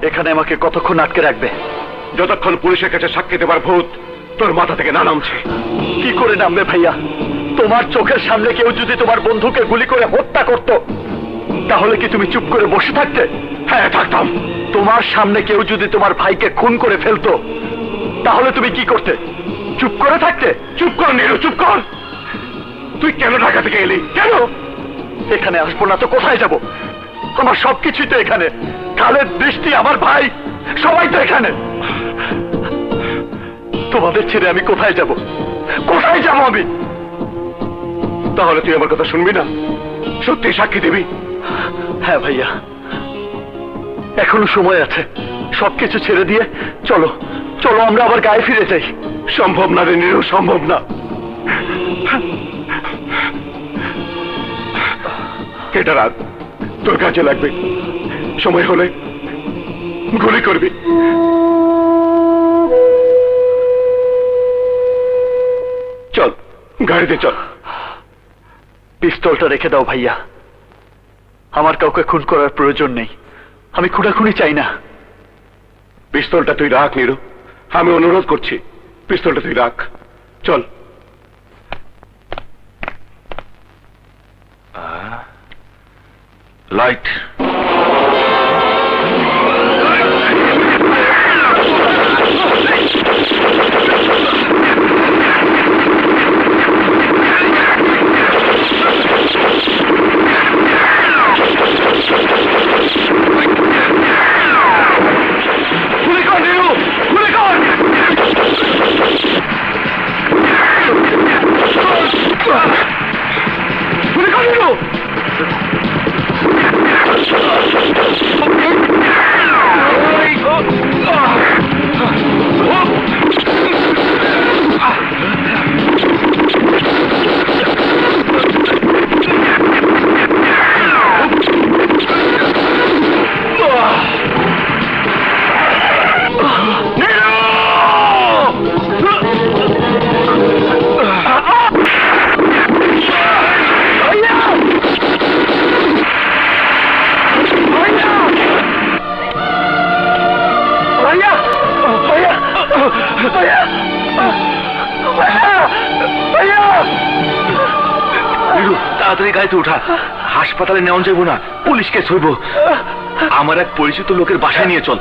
এখানে আমাকে কতক্ষণ আটকে রাখবে? যতক্ষণ পুলিশের কাছে সাক্ষী দেবার ভূত তোর মাথা থেকে না নামছে। কি করে নামবে ভাইয়া? তোমার চোখের সামনে কেউ যদি তোমার বন্ধুকে গুলি করে হত্যা করত, তাহলে কি তুমি চুপ করে বসে থাকতে? হ্যাঁ, থাকতাম। তোমার সামনে কেউ যদি তোমার ভাইকে খুন করে ফেলতো, তাহলে তুমি কি করতে? চুপ করে থাকতে? চুপ কর নীরু, চুপ কর। তুই কেন ঢাকা থেকে এলি? কেন? এখানে আসবো না তো কোথায় যাব? আমার সবকিছুই তো এখানে। খালেদ, বৃষ্টি, আমার ভাই, সবাই তো এখানে। তোমাদের ছেড়ে আমি কোথায় যাব? কোথায় যাব আমি? তাহলে তুই আমার কথা শুনবি না? সত্যি সাক্ষী দিবি? হ্যাঁ ভাইয়া, এখনো সময় আছে। সবকিছু ছেড়ে দিয়ে চলো, চলো আমরা আবার গায়ে ফিরে যাই। সম্ভব না রে নীরু, সম্ভব না। এটা রাত, তোর কাজে লাগবে। সময় হলে গুলি করবি। চল, গাড়িতে চল। পিস্তলটা রেখে দাও ভাইয়া। আমার কাউকে খুন করার প্রয়োজন নেই। আমি খুনাখুনি চাই না। পিস্তলটা তুই রাখ নীরু, আমি অনুরোধ করছি। পিস্তলটা তুই রাখ, চল। লাইট। তাড়াতাড়ি গাড়িতে উঠা, হাসপাতালে নেওয়া যাবো না, পুলিশ কেস হইব। আমার এক পরিচিত লোকের বাসায় নিয়ে চল।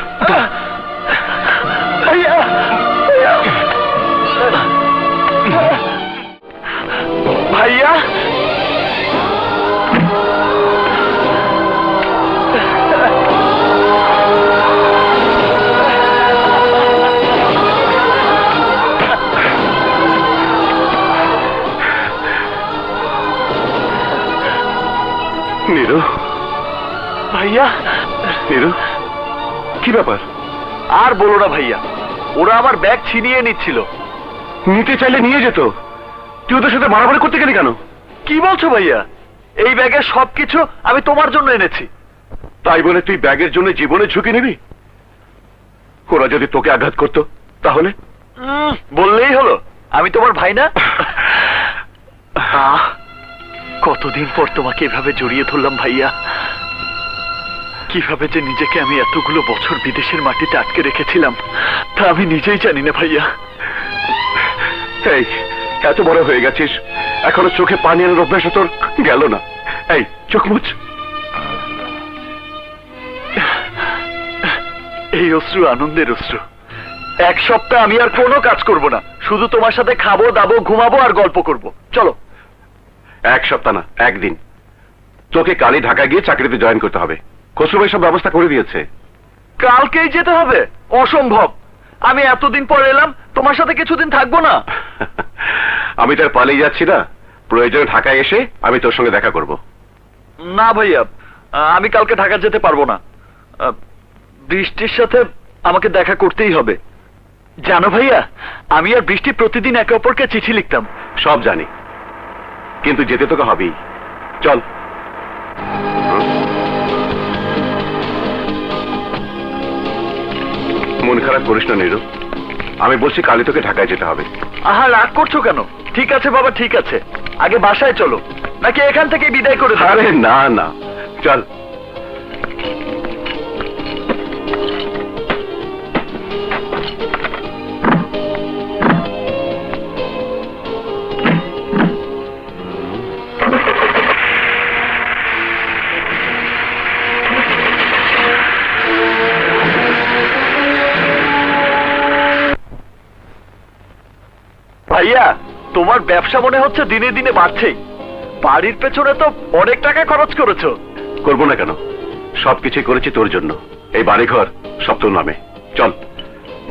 ভাইয়া, নীরু, ভাইয়া, নীরু, কি ব্যাপার? আর বলো না ভাইয়া, ওরা আমার ব্যাগ ছিনিয়ে নিচ্ছিল। নিতে চাইলে নিয়ে যেত, তুই ওদের সাথে মারামারি করতে গেলি কেন? কি বলছো ভাইয়া? এই ব্যাগের সবকিছু আমি তোমার জন্য এনেছি। তাই বলে তুই ব্যাগের জন্য জীবনের ঝুঁকি নিবি? ওরা যদি তোকে আঘাত করতো তাহলে? বললেই হলো, আমি তোমার ভাই না? কতদিন পর তোমাকে এভাবে জড়িয়ে ধরলাম ভাইয়া। কিভাবে যে নিজেকে আমি এতগুলো বছর বিদেশের মাটিতে আটকে রেখেছিলাম তা আমি নিজেই জানি না ভাইয়া। এই, এত বড় হয়ে গেছিস, এখনো চোখে পানি আনার অভ্যাস তোর গেল না। এই, চোখ মুচ। এই অশ্রু আনন্দের অশ্রু। এক সপ্তাহ আমি আর কোনো কাজ করব না, শুধু তোমার সাথে খাবো, দাবো, ঘুমাবো আর গল্প করব। চলো। এক সপ্তাহ না, একদিন। তোকে কালই ঢাকা গিয়ে চাকরিতে জয়েন করতে হবে। খসরু ভাই সব ব্যবস্থা করে দিয়েছে। কালকেই যেতে হবে? অসম্ভব। আমি এতদিন পর এলাম, তোমার সাথে কিছুদিন থাকবো না। আমি তার পালিয়ে যাচ্ছি না, প্রয়োজনে ঢাকায় এসে আমি তোর সঙ্গে দেখা করব। না ভাইয়া, আমি কালকে ঢাকা যেতে পারবো না। বৃষ্টির সাথে আমাকে দেখা করতেই হবে। জানো ভাইয়া, আমি আর বৃষ্টি প্রতিদিন একে অপরকে চিঠি লিখতাম। সব জানি, কিন্তু যেতে তোকে হবেই। চল। মন খারাপ করিস না নীরু, আমি বলছি কালই তোকে ঢাকায় যেতে হবে। আহা, রাগ করছো কেন? ঠিক আছে বাবা, ঠিক আছে। আগে বাসায় চলো, নাকি এখান থেকে বিদায় করে দাও? আরে না না, চল। ভাইয়া, তোমার ব্যবসা মনে হচ্ছে দিনে দিনে বাড়ছেই। বাড়ির পেছনে তো অনেক টাকা খরচ করেছো। করবো না কেন, সবকিছুই করেছি তোর জন্য। এই বাড়িঘর সব তোর নামে। চল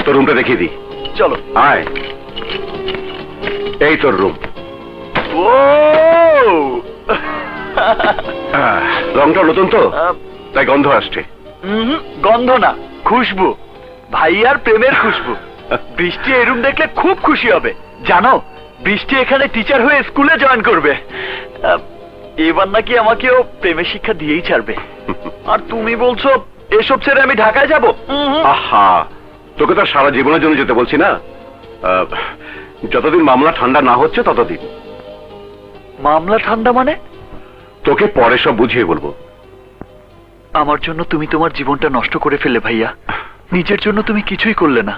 তোর রুমটা দেখিয়ে দিই। চলো। আয়, এই তোর রুম। ও রংটা নতুন তো, তাই গন্ধ আসছে। গন্ধ না, খুশবু। ভাইয়ার প্রেমের খুশবু। বৃষ্টি এই রুম দেখলে খুব খুশি হবে। জানো, বৃষ্টি এখানে টিচার হয়ে স্কুলে জয়েন করবে। এবার নাকি আমাকেও প্রেমের শিক্ষা দিয়েই ছাড়বে। আর তুমি বলছো এসব ছেড়ে আমি ঢাকায় যাব? আহা, তোকে তো সারা জীবনের জন্য যেতে বলছি না। যতদিন মামলা ঠান্ডা না হচ্ছে ততদিন। মামলা ঠান্ডা মানে? তোকে পরে সব বুঝিয়ে বলবো। আমার জন্য তুমি তোমার জীবনটা নষ্ট করে ফেলে ভাইয়া। নিজের জন্য তুমি কিছুই করলে না,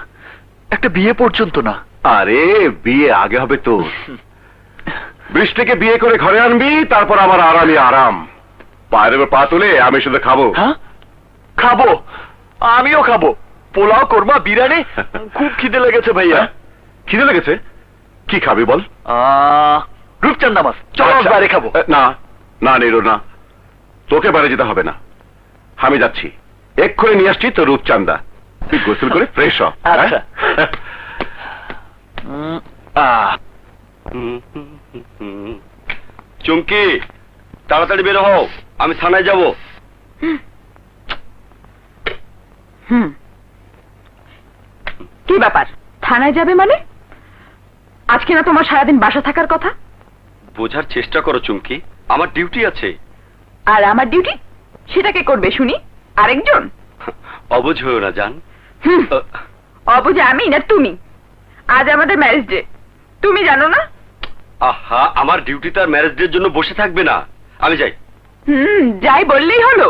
একটা বিয়ে পর্যন্ত না। আরে বিয়ে আগে হবে তো। বৃষ্টিকে বিয়ে করে ঘরে আনবি, তারপর আমার আরামই আরাম। পায়ের উপর পা তুলে আমি শুধু খাবো। হ্যাঁ, খাবো, আমিও খাবো। পোলাও, কোরমা, বিরিয়ানি। খুব খিদে লেগেছে ভাইয়া। খিদে লেগেছে? কি খাবি বল? রূপচাঁদা মাছ। চলো আচ্ছা। বাইরে খাবো। না না নিরু, না, তোকে বাইরে যেতে হবে না। আমি যাচ্ছি, এক্ষুনি নিয়ে আসছি তোর রূপচাঁদা। তুই গোসল করে ফ্রেশ হ। আচ্ছা। চুমকি, তাড়াতাড়ি বের হও, আমি থানায় যাব। কি ব্যাপার, থানায় যাবে মানে? আজকে না তোমার সারাদিন বাসা থাকার কথা? বোঝার চেষ্টা করো চুমকি, আমার ডিউটি আছে। আর আমার ডিউটি সেটা কে করবে শুনি? আরেকজন? অবুঝ হয়েও না জান। অবুঝে আমি না তুমি? আজ আমাদের ম্যারেজ ডে, তুমি জানো না? আহা, আমার ডিউটি তার ম্যারেজ ডের জন্য বসে থাকবে না। আমি যাই। যাই বললেই হলো।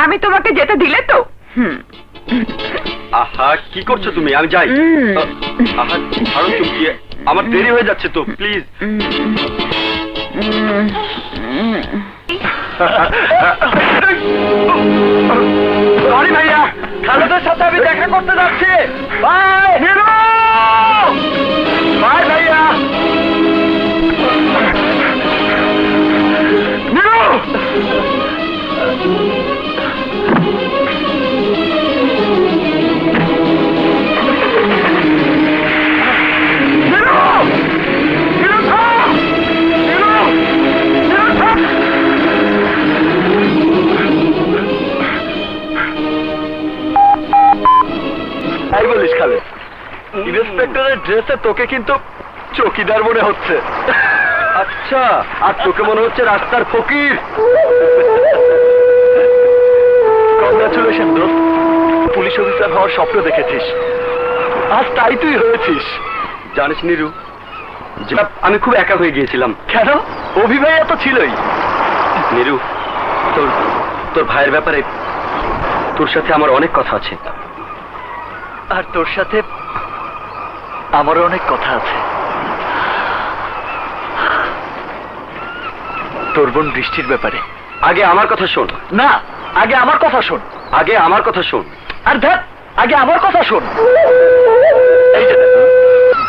আমি তোমাকে যেতে দিলে তো? আহা, কি করছো তুমি? আমি যাই। আহা ছাড়ো চুমকি, আমার দেরি হয়ে যাচ্ছে তো, প্লিজ। সরি ভাইয়া, খালেদের সাথে আমি দেখা করতে যাচ্ছি। বাই হিরো, বাই ভাইয়া। হিরো, তাই বলিস খালেদ? ইন্সপেক্টরের ড্রেসে তোকে কিন্তু চৌকিদার মনে হচ্ছে। আচ্ছা, আর তোকে মনে হচ্ছে রাস্তার ফকির। কংগ্রাচুলেশন দোস্ত, পুলিশ অফিসার হওয়ার স্বপ্ন দেখেছিস, আজ তাই তুই হয়েছিস। জানিস নিরু, আমি খুব একা হয়ে গিয়েছিলাম। কেন? অভি ভাইয়া তো ছিলই। নিরু, তোর ভাইয়ের ব্যাপারে তোর সাথে আমার অনেক কথা আছে। আর তোর সাথে আমারও অনেক কথা আছে। তোর বোন বৃষ্টির ব্যাপারে। আগে আমার কথা শোন। না, আগে আমার কথা শোন। আগে আমার কথা শোন। আর ধ্যাত, আগে আমার কথা শোন। এই যে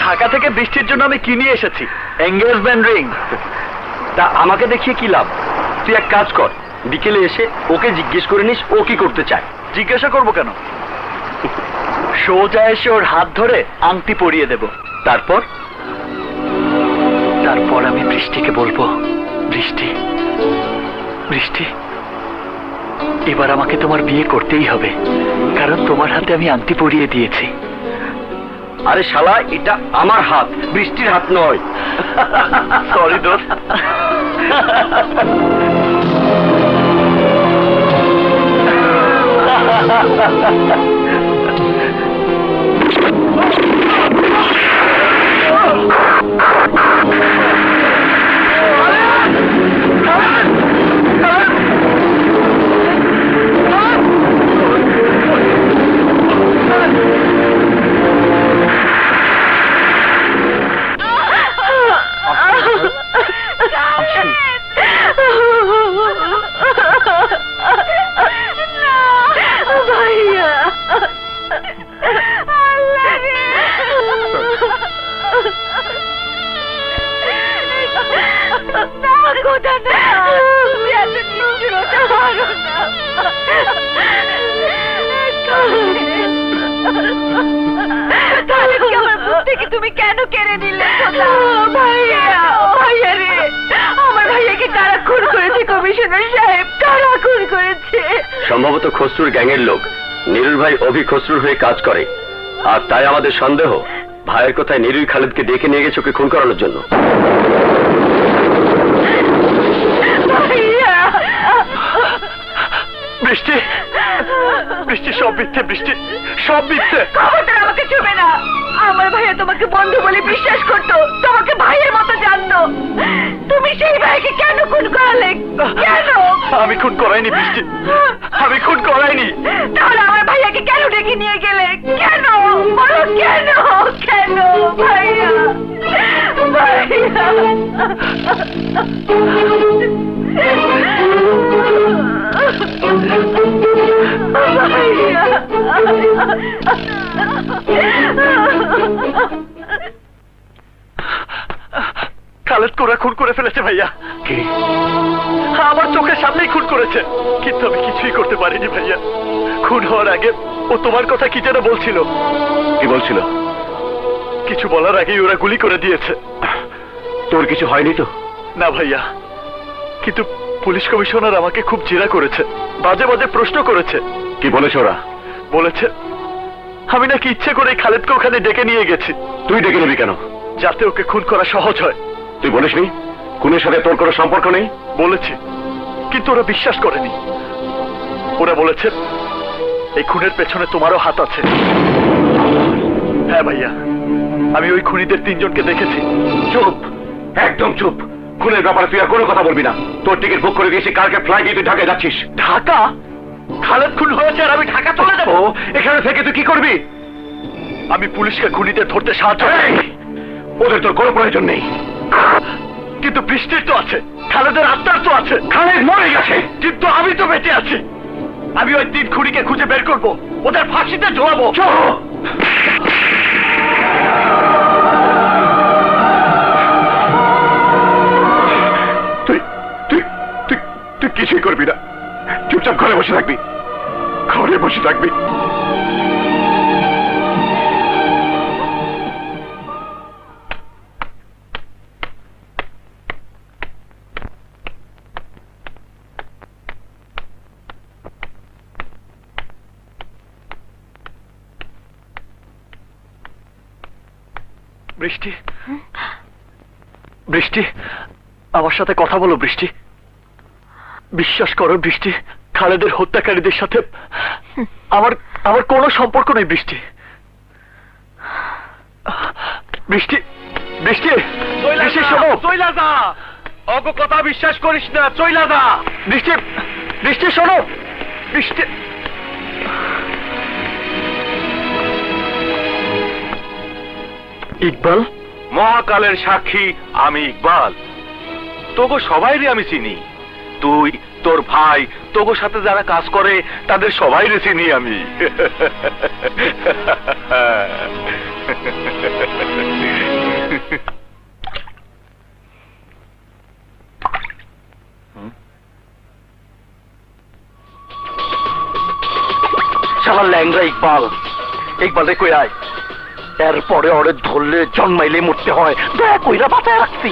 ঢাকা থেকে বৃষ্টির জন্য আমি কিনে এসেছি এঙ্গেজমেন্ট রিং। তা আমাকে দেখিয়ে কি লাভ? তুই এক কাজ কর, বিকেলে এসে ওকে জিজ্ঞেস করে নিস ও কি করতে চায়। জিজ্ঞাসা করবো কেন? সোজা এসে ওর হাত ধরে আংটি পরিয়ে দেব। তারপর আমি বৃষ্টিকে বলবো, বৃষ্টি, বৃষ্টি, এবার আমাকে তোমার বিয়ে করতেই হবে, কারণ তোমার হাতে আমি আংটি পরিয়ে দিয়েছি। আরে শালা, এটা আমার হাত, বৃষ্টির হাত নয়। সরি দোস্ত। ভাইয়া, আল্লাহ রে। না ভাইয়া, ভাইয়া রে, আমার ভাইয়াকে কারা খুন করেছে কমিশনার সাহেব? কারা খুন করেছে? সম্ভবত খসরুর গ্যাংয়ের লোক। নীরুর ভাই অভি খসরুর হয়ে কাজ করে, আর তাই আমাদের সন্দেহ ভাইয়ের কথায় নীরুই খালেদকে ডেকে নিয়ে গেছে ওকে খুন করানোর জন্য। ভাইয়া, বৃষ্টি, বৃষ্টি সব মিথ্যে, বৃষ্টি সব মিথ্যে। খবরদার আমাকে ছুবে না। আমার ভাইয়া তোমাকে বন্ধু বলে বিশ্বাস করতো, তোমাকে ভাইয়ের মতো জানতো। তুমি সেই ভাইকে কেন খুন করালে? কেন? আমি খুন করাইনি বৃষ্টি, আমি খুন করাইনি। তাহলে আমার ভাইয়াকে কেন ডেকে নিয়ে গেলে? কেন বলো, কেন? কেন ভাইয়া, ভাইয়া? খালেদ কোরা খুন করে ফেলেছে ভাইয়া। কি? আমার চোখের সামনেই খুন করেছে, কিন্তু আমি কিছুই করতে পারিনি ভাইয়া। খুন হওয়ার আগে ও তোমার কথা কি যেন বলছিল। কি বলছিল? কিছু বলার আগেই ওরা গুলি করে দিয়েছে। তোর কিছু হয়নি তো? না ভাইয়া, কিন্তু পুলিশ কমিশনার আমাকে খুব জেরা করেছে, বাজে বাজে প্রশ্ন করেছে। কি বলেছে ওরা? বলেছে আমি নাকি ইচ্ছে করে খালেদকে ওখানে ডেকে নিয়ে গেছি, তুই ডেকে নিবি কেন? যাতে ওকে খুন করা সহজ হয়। তুই বলিসনি খুনের সাথে তোর কোনো সম্পর্ক নেই? বলেছি, কিন্তু ওরা বিশ্বাস করেনি। ওরা বলেছে এই খুনের পেছনে তোমারও হাত আছে। হ্যাঁ ভাইয়া, আমি ওই খুনিদের 3 জনকে দেখেছি। চুপ, একদম চুপ। খুনের ব্যাপারে তুই আর কোনো কথা বলবি না। তোর টিকিট বুক করে দিয়েছি, কালকে ফ্লাইট দিয়ে তুই ঢাকায় যাচ্ছিস। ঢাকা? খালেদ খুন হয়েছে আর আমি ঢাকা চলে যাবো? এখানে থেকে তুই কি করবি? আমি পুলিশকে খুনিদের ধরতে সাহায্য এই, ওদের তোর কোনো প্রয়োজন নেই। কিন্তু বৃষ্টির তো আছে, খালেদের আত্মার তো আছে। খালেদ মরে গেছে, কিন্তু আমি তো বেঁচে আছি। আমি ওই 3 খুনিকে খুঁজে বের করব, ওদের ফাঁসিতে ঝোলাবো। তুই তুই তুই তুই কিছুই করবি না। চুপচাপ ঘরে বসে থাকবি, ঘরে বসে থাকবি। বৃষ্টি, বৃষ্টি, আমার সাথে কথা বলো বৃষ্টি। বিশ্বাস করো বৃষ্টি, খালেদের হত্যাকারীদের সাথে আমার আমার কোনো সম্পর্ক নেই বৃষ্টি। বৃষ্টি, বৃষ্টি, বৃষ্টি শোনো। চইলা যা, অগ কথা বিশ্বাস করিস না, চইলা যা। বৃষ্টি, বৃষ্টি শোনো। বৃষ্টি, ইকবাল? মহাকালের সাক্ষী আমি ইকবাল। তোগো সবাইরে আমি চিনি। তুই, তোর ভাই, তোগো সাথে যারা কাজ করে তাদের সবাইরে চিনি আমি। শালা ল্যাংরা ইকবাল, ইকবাল রে কই আয়। এরপরে ওরে ধরলে জন্মাইলে মরতে হয়, দয়া কইরা বাঁচায় রাখছি।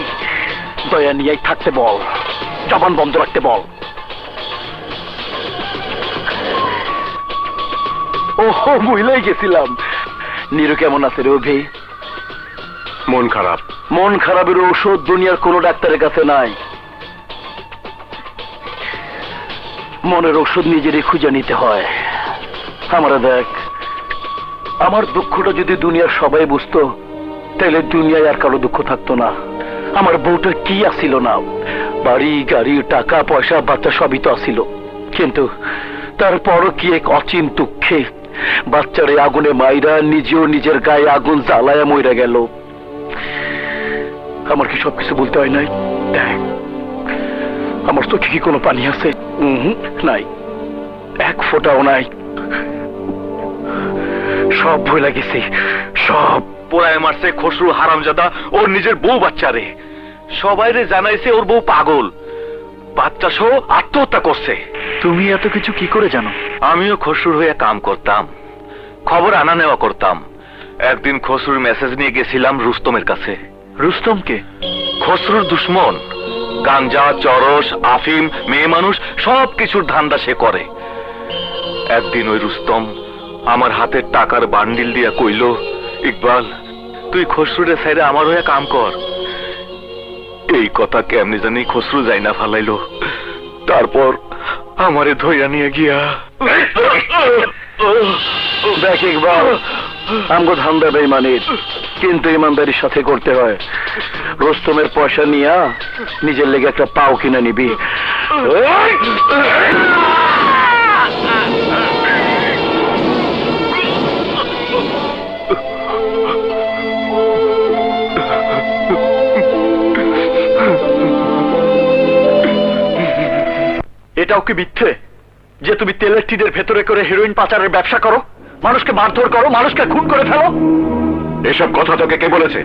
দয়া নিয়েই থাকতে বল, জবান বন্ধ রাখতে বল। ওহো, ভুলেই গেছিলাম। নীরু কেমন আছে রে অভি? মন খারাপ। মন খারাপের ঔষধ দুনিয়ার কোনো ডাক্তারের কাছে নাই। মনের ঔষধ নিজেরই খুঁজে নিতে হয়। আমরা দেখ, আমার দুঃখটা যদি দুনিয়ার সবাই বুঝতো, তাহলে দুনিয়ায় আর কারো দুঃখ থাকতো না। আমার বউটা কি আসিল না, বাড়ি গাড়ি টাকা পয়সা বাচ্চা সবই তো আসিল, কিন্তু তারপরও কি এক অচিন দুঃখে বাচ্চারে আগুনে মাইরা নিজেও নিজের গায়ে আগুন জ্বালায়া মইরা গেল। আমার কি সবকিছু বলতে হয় নাই? দেখ, আমার চোখে কি কোনো পানি আছে? নাই, এক ফোঁটাও নাই। সব ভুলে গেছি, সব। পোড়ায় মারছে খসরু হারামজাদা ওর নিজের বউ বাচ্চারে। সবাইরে জানাইছে ওর বউ পাগল, বাচ্চা সহ আত্মহত্যা করছে। তুমি এত কিছু কি করে জানো? আমিও খসরুর হয়ে কাম করতাম, খবর আনা নেওয়া করতাম। একদিন খসরুর মেসেজ নিয়ে গেছিলাম রুস্তমের কাছে। রুস্তমকে? খসরুর দুশ্মন। গাঞ্জা, চরস, আফিম, মেয়ে মানুষ সব কিছুর ধান্দা সে করে। একদিন ওই রুস্তম আমার হাতের টাকার বান্ডিল দিয়া কইল, ইকবাল তুই খসরুরে সাইরে আমার হয়ে কাম কর। এই কথা কেমনি জানি খসরু যাই না ফালাইলো। তারপর আমারে ধইরা নিয়ে গিয়া দেখ ইকবাল, আমগো ধান্দা বেঈমানির, কিন্তু ইমানদারির সাথে করতে হয়। রুস্তমের পয়সা নিয়া নিজের লেগে একটা পাও কিনে নিবি। এটাও কি মিথ্যে যে তুমি তেলের টিনের ভেতরে করে হেরোইন পাচারের ব্যবসা করো, মানুষকে মারধর করো, মানুষকে খুন করে ফেলো? এসব কথা তোকে কে বলেছে?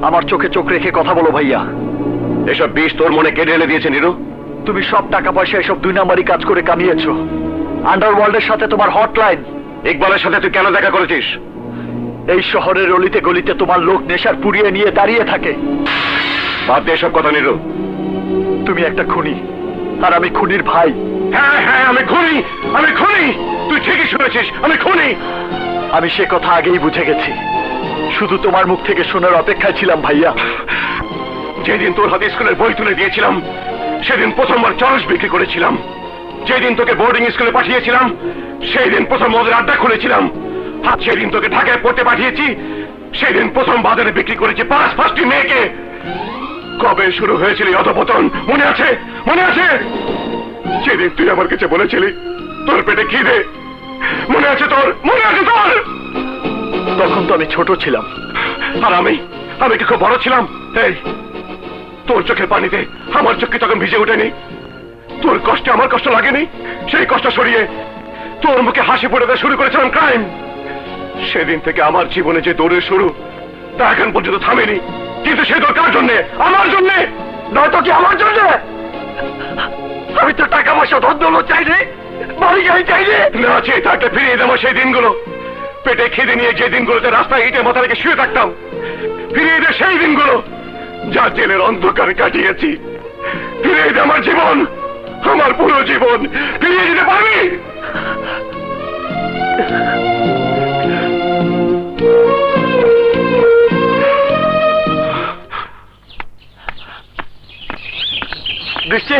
আমার চোখে চোখ রেখে কথা বলো ভাইয়া। এসব বিষ তোর মনে কে ঢেলে দিয়েছে নিরু? তুমি সব টাকা পয়সা এসব দুই নাম্বারই কাজ করে কামিয়েছো। আন্ডারওয়ার্ল্ডের সাথে তোমার হটলাইন। ইকবালের সাথে তুই কেন দেখা করেছিস? এই শহরের অলিতে গলিতে তোমার লোক নেশার পুড়িয়ে নিয়ে দাঁড়িয়ে থাকে। বাদ দে এসব কথা নিরু। তুমি একটা খুনি, আর আমি খুনির ভাই। হ্যাঁ হ্যাঁ, আমি খুনি, আমি খুনি। তুই ঠিকই শুনেছিস, আমি খুনি। আমি সে কথা আগেই বুঝে গেছি, শুধু তোমার মুখ থেকে শোনার অপেক্ষায় ছিলাম ভাইয়া। যেদিন তোর হাতে স্কুলের বই তুলে দিয়েছিলাম সেদিন প্রথমবার চরস বিক্রি করেছিলাম। যেদিন তোকে বোর্ডিং স্কুলে পাঠিয়েছিলাম সেই দিন প্রথম মদের আড্ডা খুলেছিলাম। আর সেদিন তোকে ঢাকায় পড়তে পাঠিয়েছি সেই দিন প্রথম বাজারে বিক্রি করেছি 5টি মেয়েকে। কবে শুরু হয়েছিল এই অধপতন মনে আছে? মনে আছে? যেদিন তুই আমার কাছে বলেছিলি তোর পেটে খিদে, মনে আছে তোর? মনে আছে তোর? তখন তো আমি ছোট ছিলাম। আর আমি কি খুব বড় ছিলাম? এই তোর চোখের পানিতে আমার চোখ কি তখন ভিজে ওঠেনি? তোর কষ্টে আমার কষ্ট লাগেনি? সেই কষ্ট সরিয়ে তোর মুখে হাসি ফোটাতে শুরু করেছিলাম ক্রাইম। সেদিন থেকে আমার জীবনে যে দৌড়ের শুরু তা এখন পর্যন্ত থামেনি। কিন্তু সে তোর কার জন্যে? আমার জন্যে। নয়তো কি আমার জন্য? আমি তো টাকা পয়সা ধন দৌলত চাইনি, বাড়ি গাড়ি চাইনি। না আছে তাকে ফিরিয়ে দেবো সেই দিনগুলো। পেটে খিদে নিয়ে যে দিনগুলোতে রাস্তায় ইটে মাথা রেখে শুয়ে থাকতাম, ফিরিয়ে দে সেই দিনগুলো যা জেলের অন্ধকারে কাটিয়েছি। ফিরিয়ে দে আমার জীবন, আমার পুরো জীবন ফিরিয়ে দিতে পারবি? বৃষ্টি,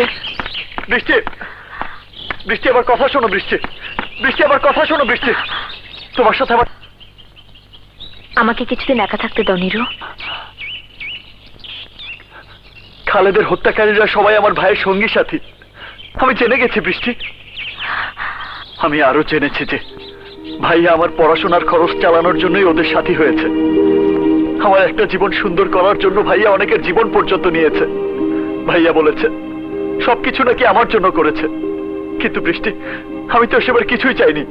বৃষ্টি, বৃষ্টি আবার কথা শোনো। বৃষ্টি, বৃষ্টি আবার কথা শোনো। বৃষ্টি, তোমার সাথে আবার আমাকে কিছুদিন একা থাকতে দাও নিরু। খালেদের হত্যাকারীরা সবাই আমার ভাইয়ের সঙ্গী সাথী। আমি জেনে গেছি বৃষ্টি। আমি আরো জেনেছি যে ভাইয়া আমার পড়াশোনার খরচ চালানোর জন্যই ওদের সাথী হয়েছে। আমার একটা জীবন সুন্দর করার জন্য ভাইয়া অনেকের জীবন পর্যন্ত নিয়েছে। ভাইয়া বলেছে সবকিছু নাকি আমার জন্য করেছে, কিন্তু বৃষ্টি আমি তো সেবার কিছুই চাইনি।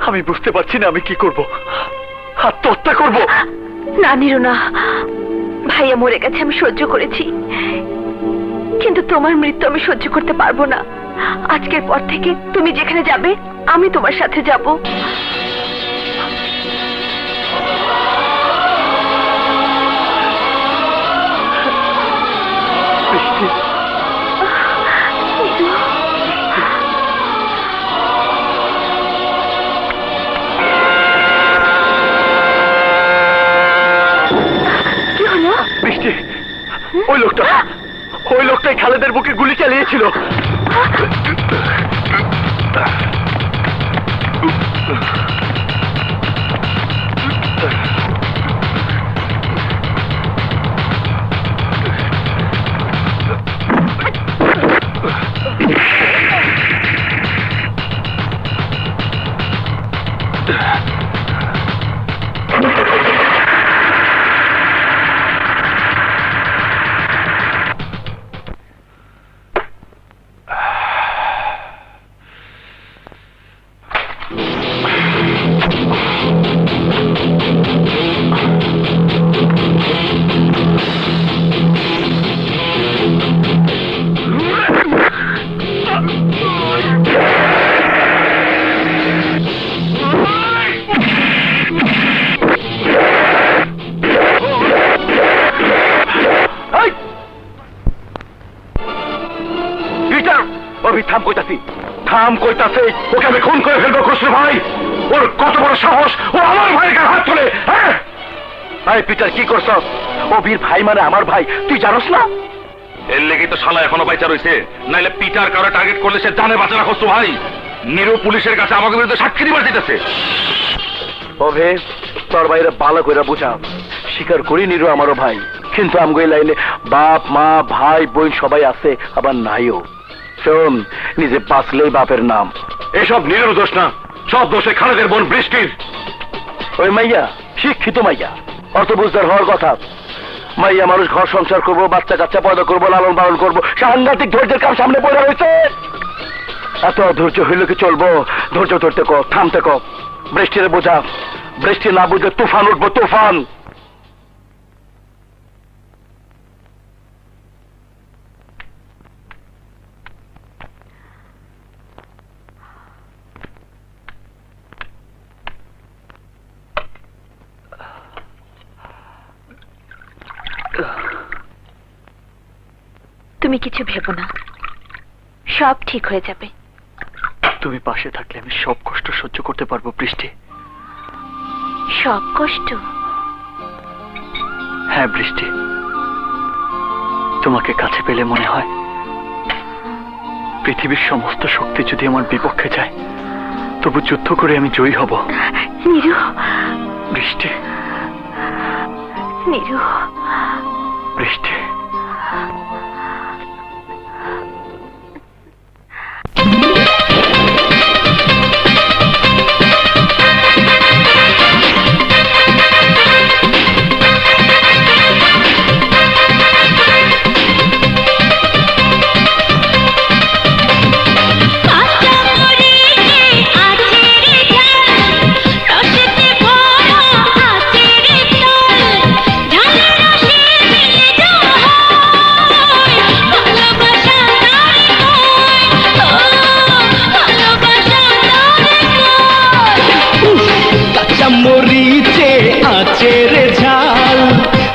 আমি বুঝতে পারছি না আমি কি করব। আত্মহত্যা করব? না নিরু না, ভাইয়া মরে গেছে আমি সহ্য করেছি, কিন্তু তোমার মৃত্যু আমি সহ্য করতে পারবো না। আজকের পর থেকে তুমি যেখানে যাবে আমি তোমার সাথে যাব। বৃষ্টি, কি হলো? বৃষ্টি, ওই লোকটাই খালেদের বুকে গুলি চালিয়েছিল। নাম কইতাছে ওকে আমি খুন করে ফেলবো খসরু ভাই। ওর কত বড় সাহস, ও আমার ভাইয়ের গায়ে হাত তোলে। হ্যাঁ এই পিটার কি করছ? ও বীর ভাই মানে আমার ভাই, তুই জানোস না? এর লেগেই তো শালা এখনো বাইচা রয়েছে, নাইলে পিটার কারো টার্গেট করলে সে জানে বাঁচে না খসরু ভাই। নিরু পুলিশের কাছে আমাকে বিরুদ্ধে সাক্ষী দিবার দিতেছে। ওভে তোর বাইরে ভালো করে বুঝা, স্বীকার করি নিরু আমারও ভাই, কিন্তু আমগো এই লাইনে বাপ মা ভাই বোন সবাই আছে, আবার নাইও। শোন, নিজে বাঁচলেই বাপের নাম। এসব নিরুর দোষ না, সব দোষে খালেদের বোন বৃষ্টির। ওই মাইয়া শিক্ষিত মাইয়া, অর্থ বুঝদার হওয়ার কথা। মাইয়া মানুষ ঘর সংসার করবো, বাচ্চা কাচ্চা পয়দা করবো, লালন পালন করবো, সাংঘাতিক ধৈর্যের কাম সামনে পড়ে রয়েছে। এত ধৈর্য হইলে কি চলবো? ধৈর্য ধরতে কো, থামতে কো। বৃষ্টির বোঝা, বৃষ্টি না বুঝলে তুফান উঠবো, তুফান। তুমি কিছু ভেবো না, সব ঠিক হয়ে যাবে। তুমি পাশে থাকলে আমি সব কষ্ট সহ্য করতে পারবো বৃষ্টি। সব কষ্ট? হ্যাঁ বৃষ্টি, তোমাকে কাছে পেলে মনে হয় পৃথিবীর সমস্ত শক্তি যদি আমার বিপক্ষে যায়, তবু যুদ্ধ করে আমি জয়ী হব। নিরু, বৃষ্টি, নিরু, বৃষ্টি। মরিচে আছে রে ঝাল,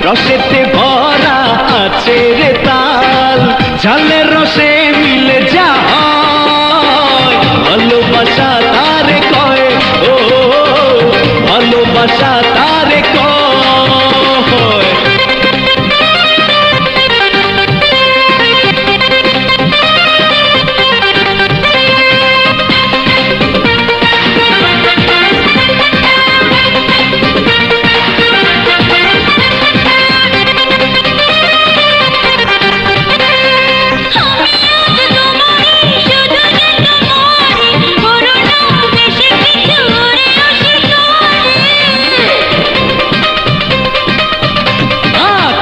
রসেতে ভরা আছে রে তাল, ঝালের রসে মিলে যায় ভালোবাসা তারে কয়, ও ভালোবাসা তারে কয়।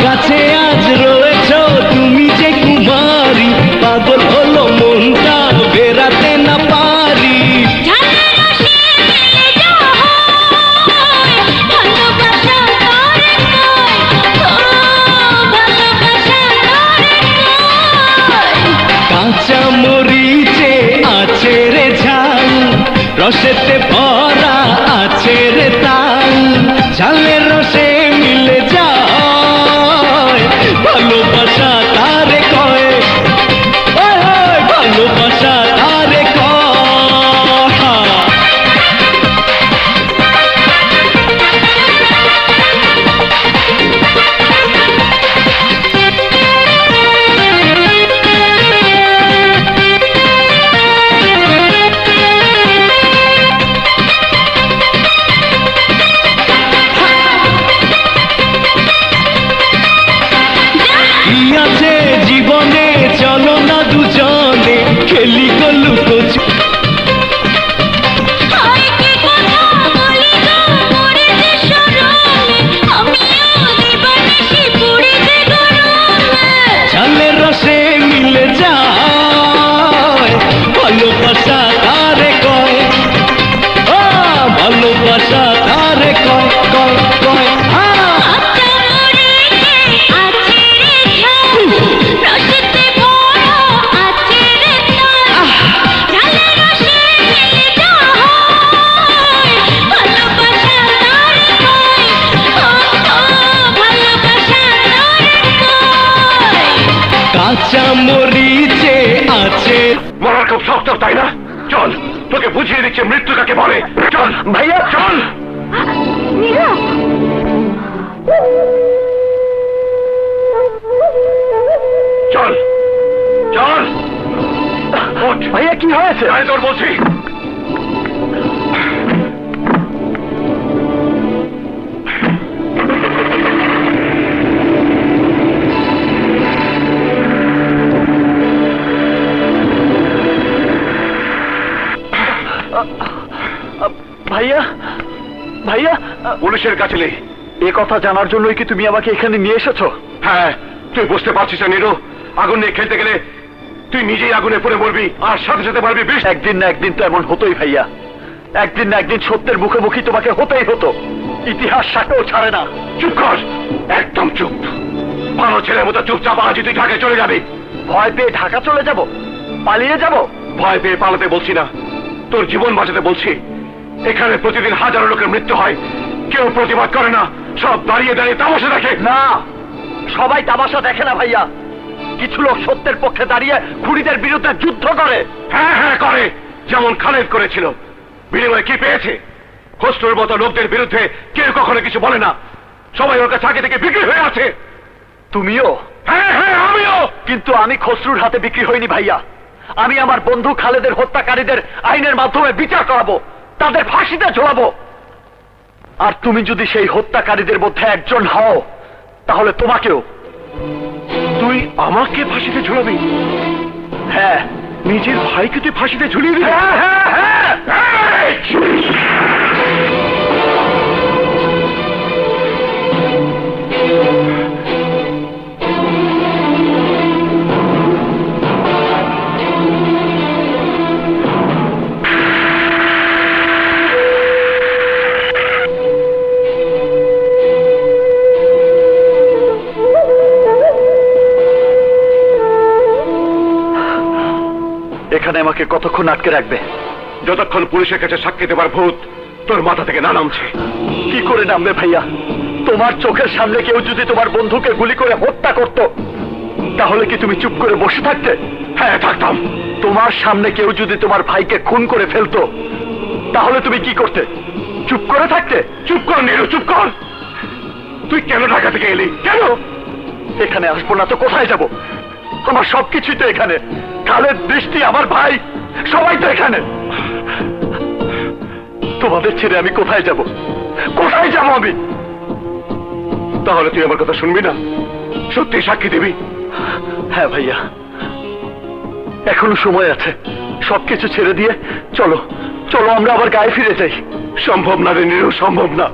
কাছে আজ রয়েছ তুমি যে কুমারী, পাগল হলো মনটা বেরাতে না পারি। কাঁচা মরিচে আছে রে ঝাল, রসেতে ভরা আছে রে তাল, ঝালের রসে মিলে যায় ভালোবাসা তারে কয়, ভালোবাসা তারে কয়। কি আছে জীবনে, চলো না দুজনে খেলি গলু কচু। ঝালের রসে মিলে যায় ভালোবাসা তারে কয়, ভালোবাসা তারে কয়, কয় কয়। কাঁচা মরিচে আছে। মরার খুব শক্ত তাই না? চল চল, তোকে বুঝিয়ে দিচ্ছে মৃত্যু কাকে বলে। চল ভাইয়া চল। নীরব, চল চল, ওঠ। ভাইয়া কি হয়েছে? আয় তোর বলছি। ভাইয়া ভাইয়া পুলিশের কাছে নেই। এ কথা জানার জন্যই কি তুমি আমাকে এখানে নিয়ে এসেছো? হ্যাঁ, তুই বুঝতে পারছিস না নীরু, আগুন নিয়ে খেলতে গেলে তুই নিজেই আগুনে পড়ে মরবি, আর সাথে সাথে মারবি বিষ। একদিন না একদিন তো এমন হতোই ভাইয়া, একদিন না একদিন সত্যের মুখোমুখি তোমাকে হতেই হতো। ইতিহাস সাকেও ছাড়ে না। চুপ কর, একদম চুপ। ভালো ছেলের মতো চুপচাপ আজ তুই ঢাকায় চলে যাবি। ভয় পেয়ে ঢাকা চলে যাব? পালিয়ে যাব? ভয় পেয়ে পালাতে বলছি না, তোর জীবন বাঁচাতে বলছি। এখানে প্রতিদিন হাজারো লোকের মৃত্যু হয়, কেউ প্রতিবাদ করে না, সব দাঁড়িয়ে দাঁড়িয়ে তামাশা দেখে। না, সবাই তামাশা দেখে না ভাইয়া। কিছু লোক সত্যের পক্ষে দাঁড়িয়ে খুনিদের বিরুদ্ধে যুদ্ধ করে। হ্যাঁ হ্যাঁ করে, যেমন খালেদ করেছিল। বিনিময়ে কি পেয়েছে? খসরুর মতো লোকদের বিরুদ্ধে কেউ কখনো কিছু বলে না, সবাই ওর কাছে আগে থেকে বিক্রি হয়ে আছে। তুমিও? হ্যাঁ হ্যাঁ আমিও। কিন্তু আমি খসরুর হাতে বিক্রি হইনি ভাইয়া। আমি আমার বন্ধু খালেদের হত্যাকারীদের আইনের মাধ্যমে বিচার করাবো, তাদের ফাঁসিতে ঝোলাবো। আর তুমি যদি সেই হত্যাকারীদের মধ্যে একজন হও, তাহলে তোমাকেও। তুই আমাকে ফাঁসিতে ঝুলাবি? হ্যাঁ। নিজের ভাইকে তুই ফাঁসিতে ঝুলিয়ে দিবি? হ্যাঁ হ্যাঁ হ্যাঁ। এখানে আমাকে কতক্ষণ আটকে রাখবে? যতক্ষণ পুলিশের কাছে সাক্ষী দেবার ভূত তোর মাথা থেকে না নামছে। কি করে নামবে ভাইয়া? তোমার চোখের সামনে কেউ যদি তোমার বন্ধুকে গুলি করে হত্যা করত, তাহলে কি তুমি চুপ করে বসে থাকতে? হ্যাঁ থাকতাম। তোমার সামনে কেউ যদি তোমার ভাইকে খুন করে ফেলতো, তাহলে তুমি কি করতে? চুপ করে থাকতে? চুপ কর নীরু, চুপ কর। তুই কেন ঢাকা থেকে এলি? কেন? এখানে আসবো না তো কোথায় যাব? আমার সবকিছুই তো এখানে। খালেদ, বৃষ্টি, আমার ভাই, সবাই তো এখানে। তোমাদের ছেড়ে আমি কোথায় যাব? কোথায় যাব আমি? তাহলে তুই আমার কথা শুনবি না? সত্যি সাক্ষী দিবি? হ্যাঁ ভাইয়া, এখনো সময় আছে। সবকিছু ছেড়ে দিয়ে চলো, চলো আমরা আবার গায়ে ফিরে যাই। সম্ভব না রে নীরু, সম্ভব না।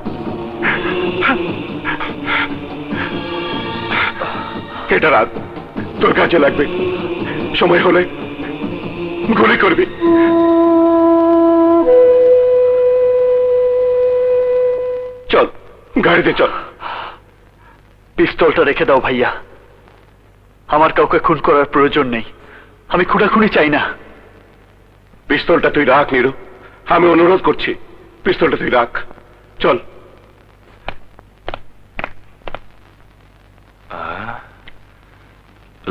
এটা রাত, তোর কাজে লাগবে। সময় হলে গুলি করবি। চল গাড়িতে চল। পিস্তলটা রেখে দাও ভাইয়া, আমার কাউকে খুন করার প্রয়োজন নেই। আমি খুনাখুনি চাই না। পিস্তলটা তুই রাখ নীরু, আমি অনুরোধ করছি, পিস্তলটা তুই রাখ। চল।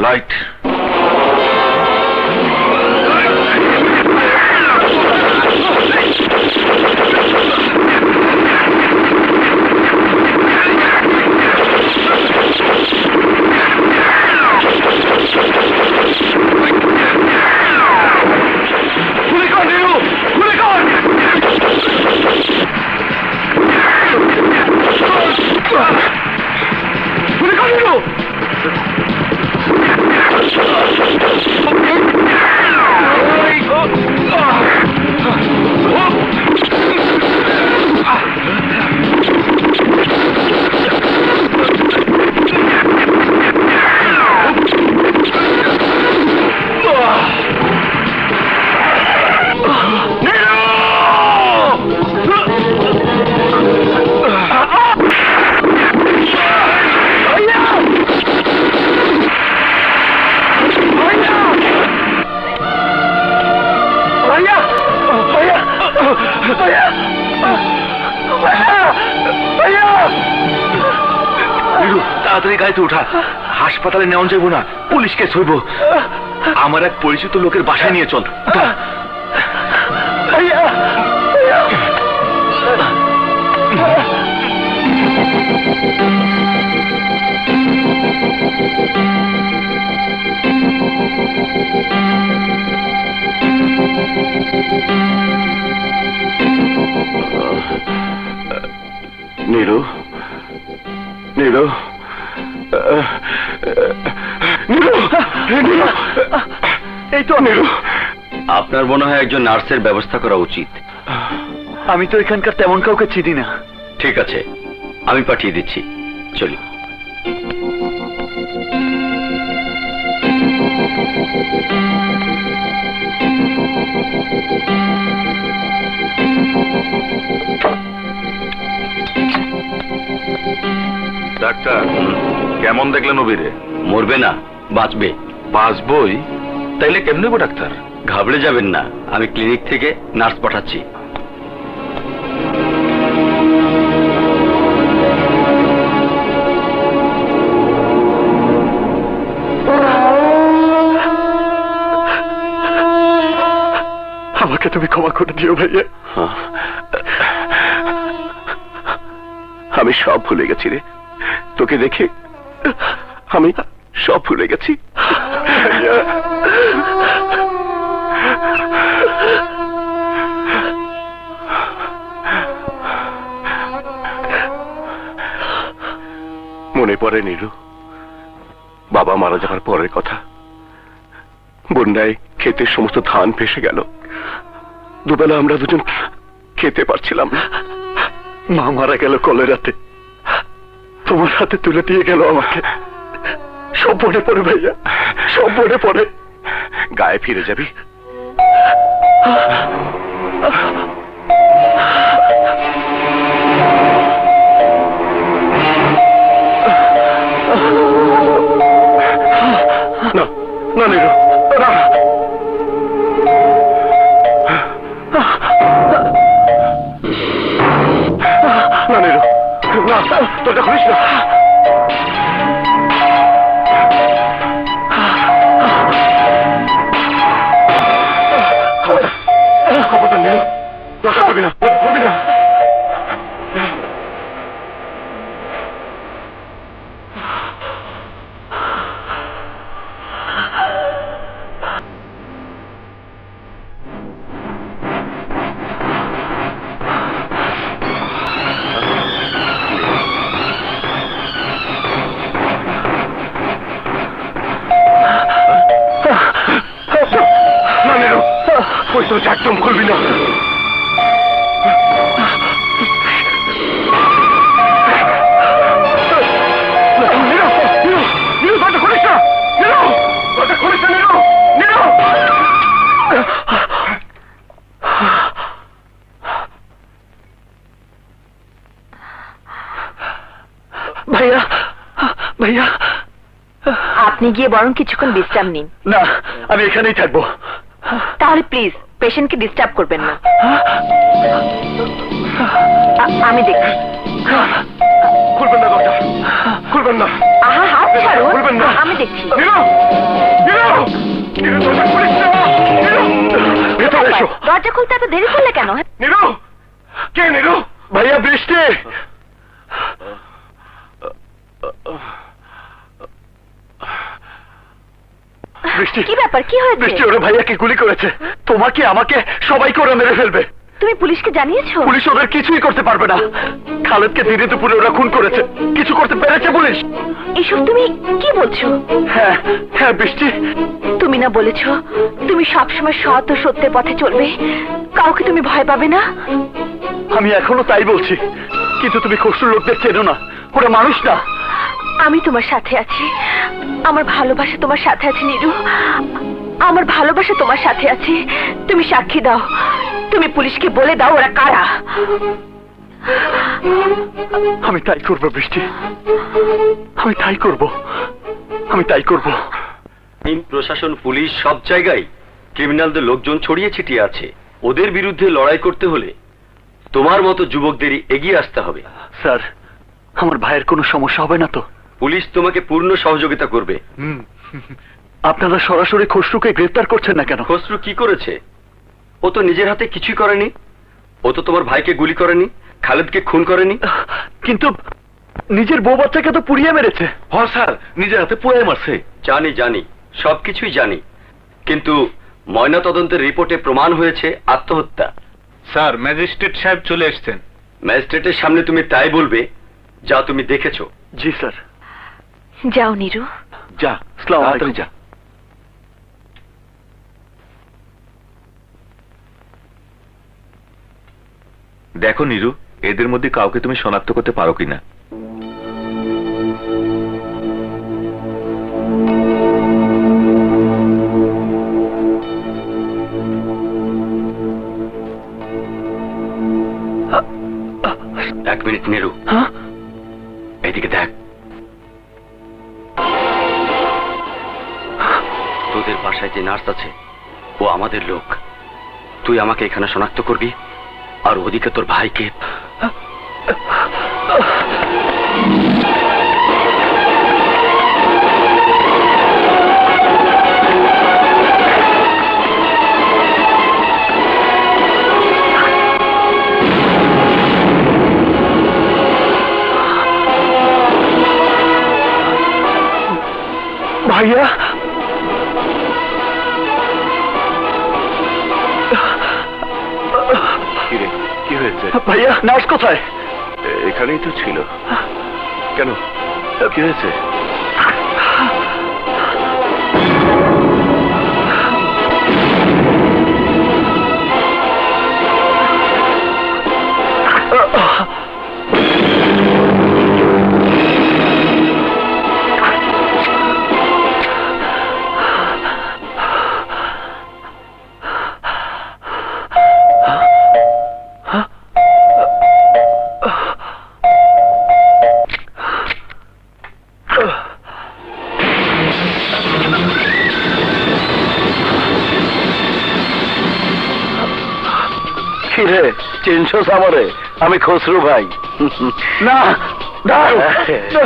লাইট। গুলি কর নীরু, গুলি কর। গুলি কর নীরু। তাড়াতাড়ি গাড়িতে উঠা, হাসপাতালে নেওয়া যাইব না, পুলিশকে ছইব। আমার এক পরিচিত লোকের বাসায় নিয়ে চল। নীরু, নীরু, নীরু, নীরু, এই তো নীরু। আপনার মনে হয় একজন নার্সের ব্যবস্থা করা উচিত। আমি তো এখানকার তেমন কাউকে চিনি না। ঠিক আছে, আমি পাঠিয়ে দিচ্ছি, চলি। ডাক্তার, কেমন দেখলেন অভিরে? মরবে না, বাঁচবে। বাঁচবই? তাইলে কেমনে গো ডাক্তার? ঘাবড়ে যাবেন না, আমি ক্লিনিক থেকে নার্স পাঠাচ্ছি। আমাকে তুমি ক্ষমা করে দিও ভাইয়া। আমি সব ভুলে গেছি রে, তোকে দেখে আমি সব ভুলে গেছি। মনে পড়ে নীরু, বাবা মারা যাওয়ার পরের কথা। বন্যায় ক্ষেতের সমস্ত ধান ভেসে গেল, দুবেলা আমরা দুজন খেতে পারছিলাম না। মা মারা গেল কলেরাতে, তোমার হাতে তুলে দিয়ে গেল আমাকে। সব মনে পড়ে ভাইয়া, সব মনে পড়ে। গায়ে ফিরে যাবি? না না নীরু, না। না নীরু, না, তোটা খুলিস না। খবরদার নীরু, দরকার করবি না, করবি না। না নীরু, ওই তো একদম খুলবি না। ভাইয়া, ভাইয়া, আপনি গিয়ে বরং কিছুক্ষণ বিশ্রাম নিন। না, আমি এখানেই থাকবো। তাহলে প্লিজ পেশেন্টকে ডিস্টার্ব করবেন না। আমি দেখি। খুলবেন না দরজা, খুলবেন না। আহা, হাত ছাড়ুন। খুলবেন না। আমি দেখছি। নীরু, নীরু, নীরু, দরজা খুলিস না। নীরু, ভেতরে এসো। দরজা খুলতে এত দেরি করলে কেন? নীরু, কে নীরু? ভাইয়া, বৃষ্টি। বৃষ্টি, কি ব্যাপার, কি হয়েছে? বৃষ্টি ওরা ভাইয়াকে গুলি করেছে। তোমাকে, আমাকে, সবাইকে ওরা মেরে ফেলবে। তুমি পুলিশকে জানিয়েছো? পুলিশ ওদের কিছুই করতে পারবে না। খালেদকে দিনে দুপুরে ওরা খুন করেছে। কিছু করতে পেরেছে পুলিশ? এসব তুমি কি বলছো? হ্যাঁ, হ্যাঁ বৃষ্টি। তুমি না বলেছো তুমি সবসময় সৎ ও সত্যের পথে চলবে, কাউকে তুমি ভয় পাবে না? আমি এখনো তাই বলছি, কিন্তু তুমি খসরুর লোকদের চেনো না, ওরা মানুষ না। আমি তোমার সাথে আছি, আমার ভালোবাসা তোমার সাথে আছে নীরু, আমার ভালোবাসা তোমার সাথে আছে। তুমি সাক্ষী দাও, তুমি পুলিশকে বলে দাও ওরা কারা। আমি তাই করব বৃষ্টি, আমি তাই করব, আমি তাই করব। আইন, প্রশাসন, পুলিশ সব জায়গায় ক্রিমিনালদের লোকজন ছড়িয়ে ছিটিয়ে আছে। ওদের বিরুদ্ধে লড়াই করতে হলে তোমার মতো যুবকদেরই এগিয়ে আসতে হবে। স্যার, আমার ভাইয়ের কোনো সমস্যা হবে না তো? পুলিশ তোমাকে পূর্ণ সহযোগিতা করবে। আপনারা সরাসরি খসরুকে গ্রেফতার করছেন না কেন? খসরু কি করেছে? ও তো নিজের হাতে কিছুই করেনি। ও তো তোমার ভাইকে গুলি করেনি, খালেদকে খুন করেনি। কিন্তু নিজের বউ বাচ্চাকে তো পুড়িয়ে মেরেছে। হ্যাঁ স্যার, নিজের হাতে পুড়ে মারছে। জানি জানি, সবকিছুই জানি, কিন্তু ময়না তদন্তের রিপোর্টে প্রমাণ হয়েছে আত্মহত্যা। স্যার, ম্যাজিস্ট্রেট সাহেব চলে এসেছেন। ম্যাজিস্ট্রেটের সামনে তুমি তাই বলবে যা তুমি দেখেছো। জি স্যার। যাও নীরু। যা, আসসালামু আলাইকুম। তাড়াতাড়ি যা। দেখো নীরু, এদের মধ্যে কাউকে তুমি শনাক্ত করতে পারো কিনা। এক মিনিট নীরু, হ্যাঁ? এদিকে দেখ। তোদের বাসায় যে নার্স আছে ও আমাদের লোক। তুই আমাকে এখানে শনাক্ত করবি, আর ওদিকে তোর ভাইকে। ভাইয়া, কি হয়েছে? ভাইয়া নার্স কোথায়? এখানেই তো ছিল। কেন, কি হয়েছে? কিরে, চিনছস আমারে? আমি খসরু ভাই। না,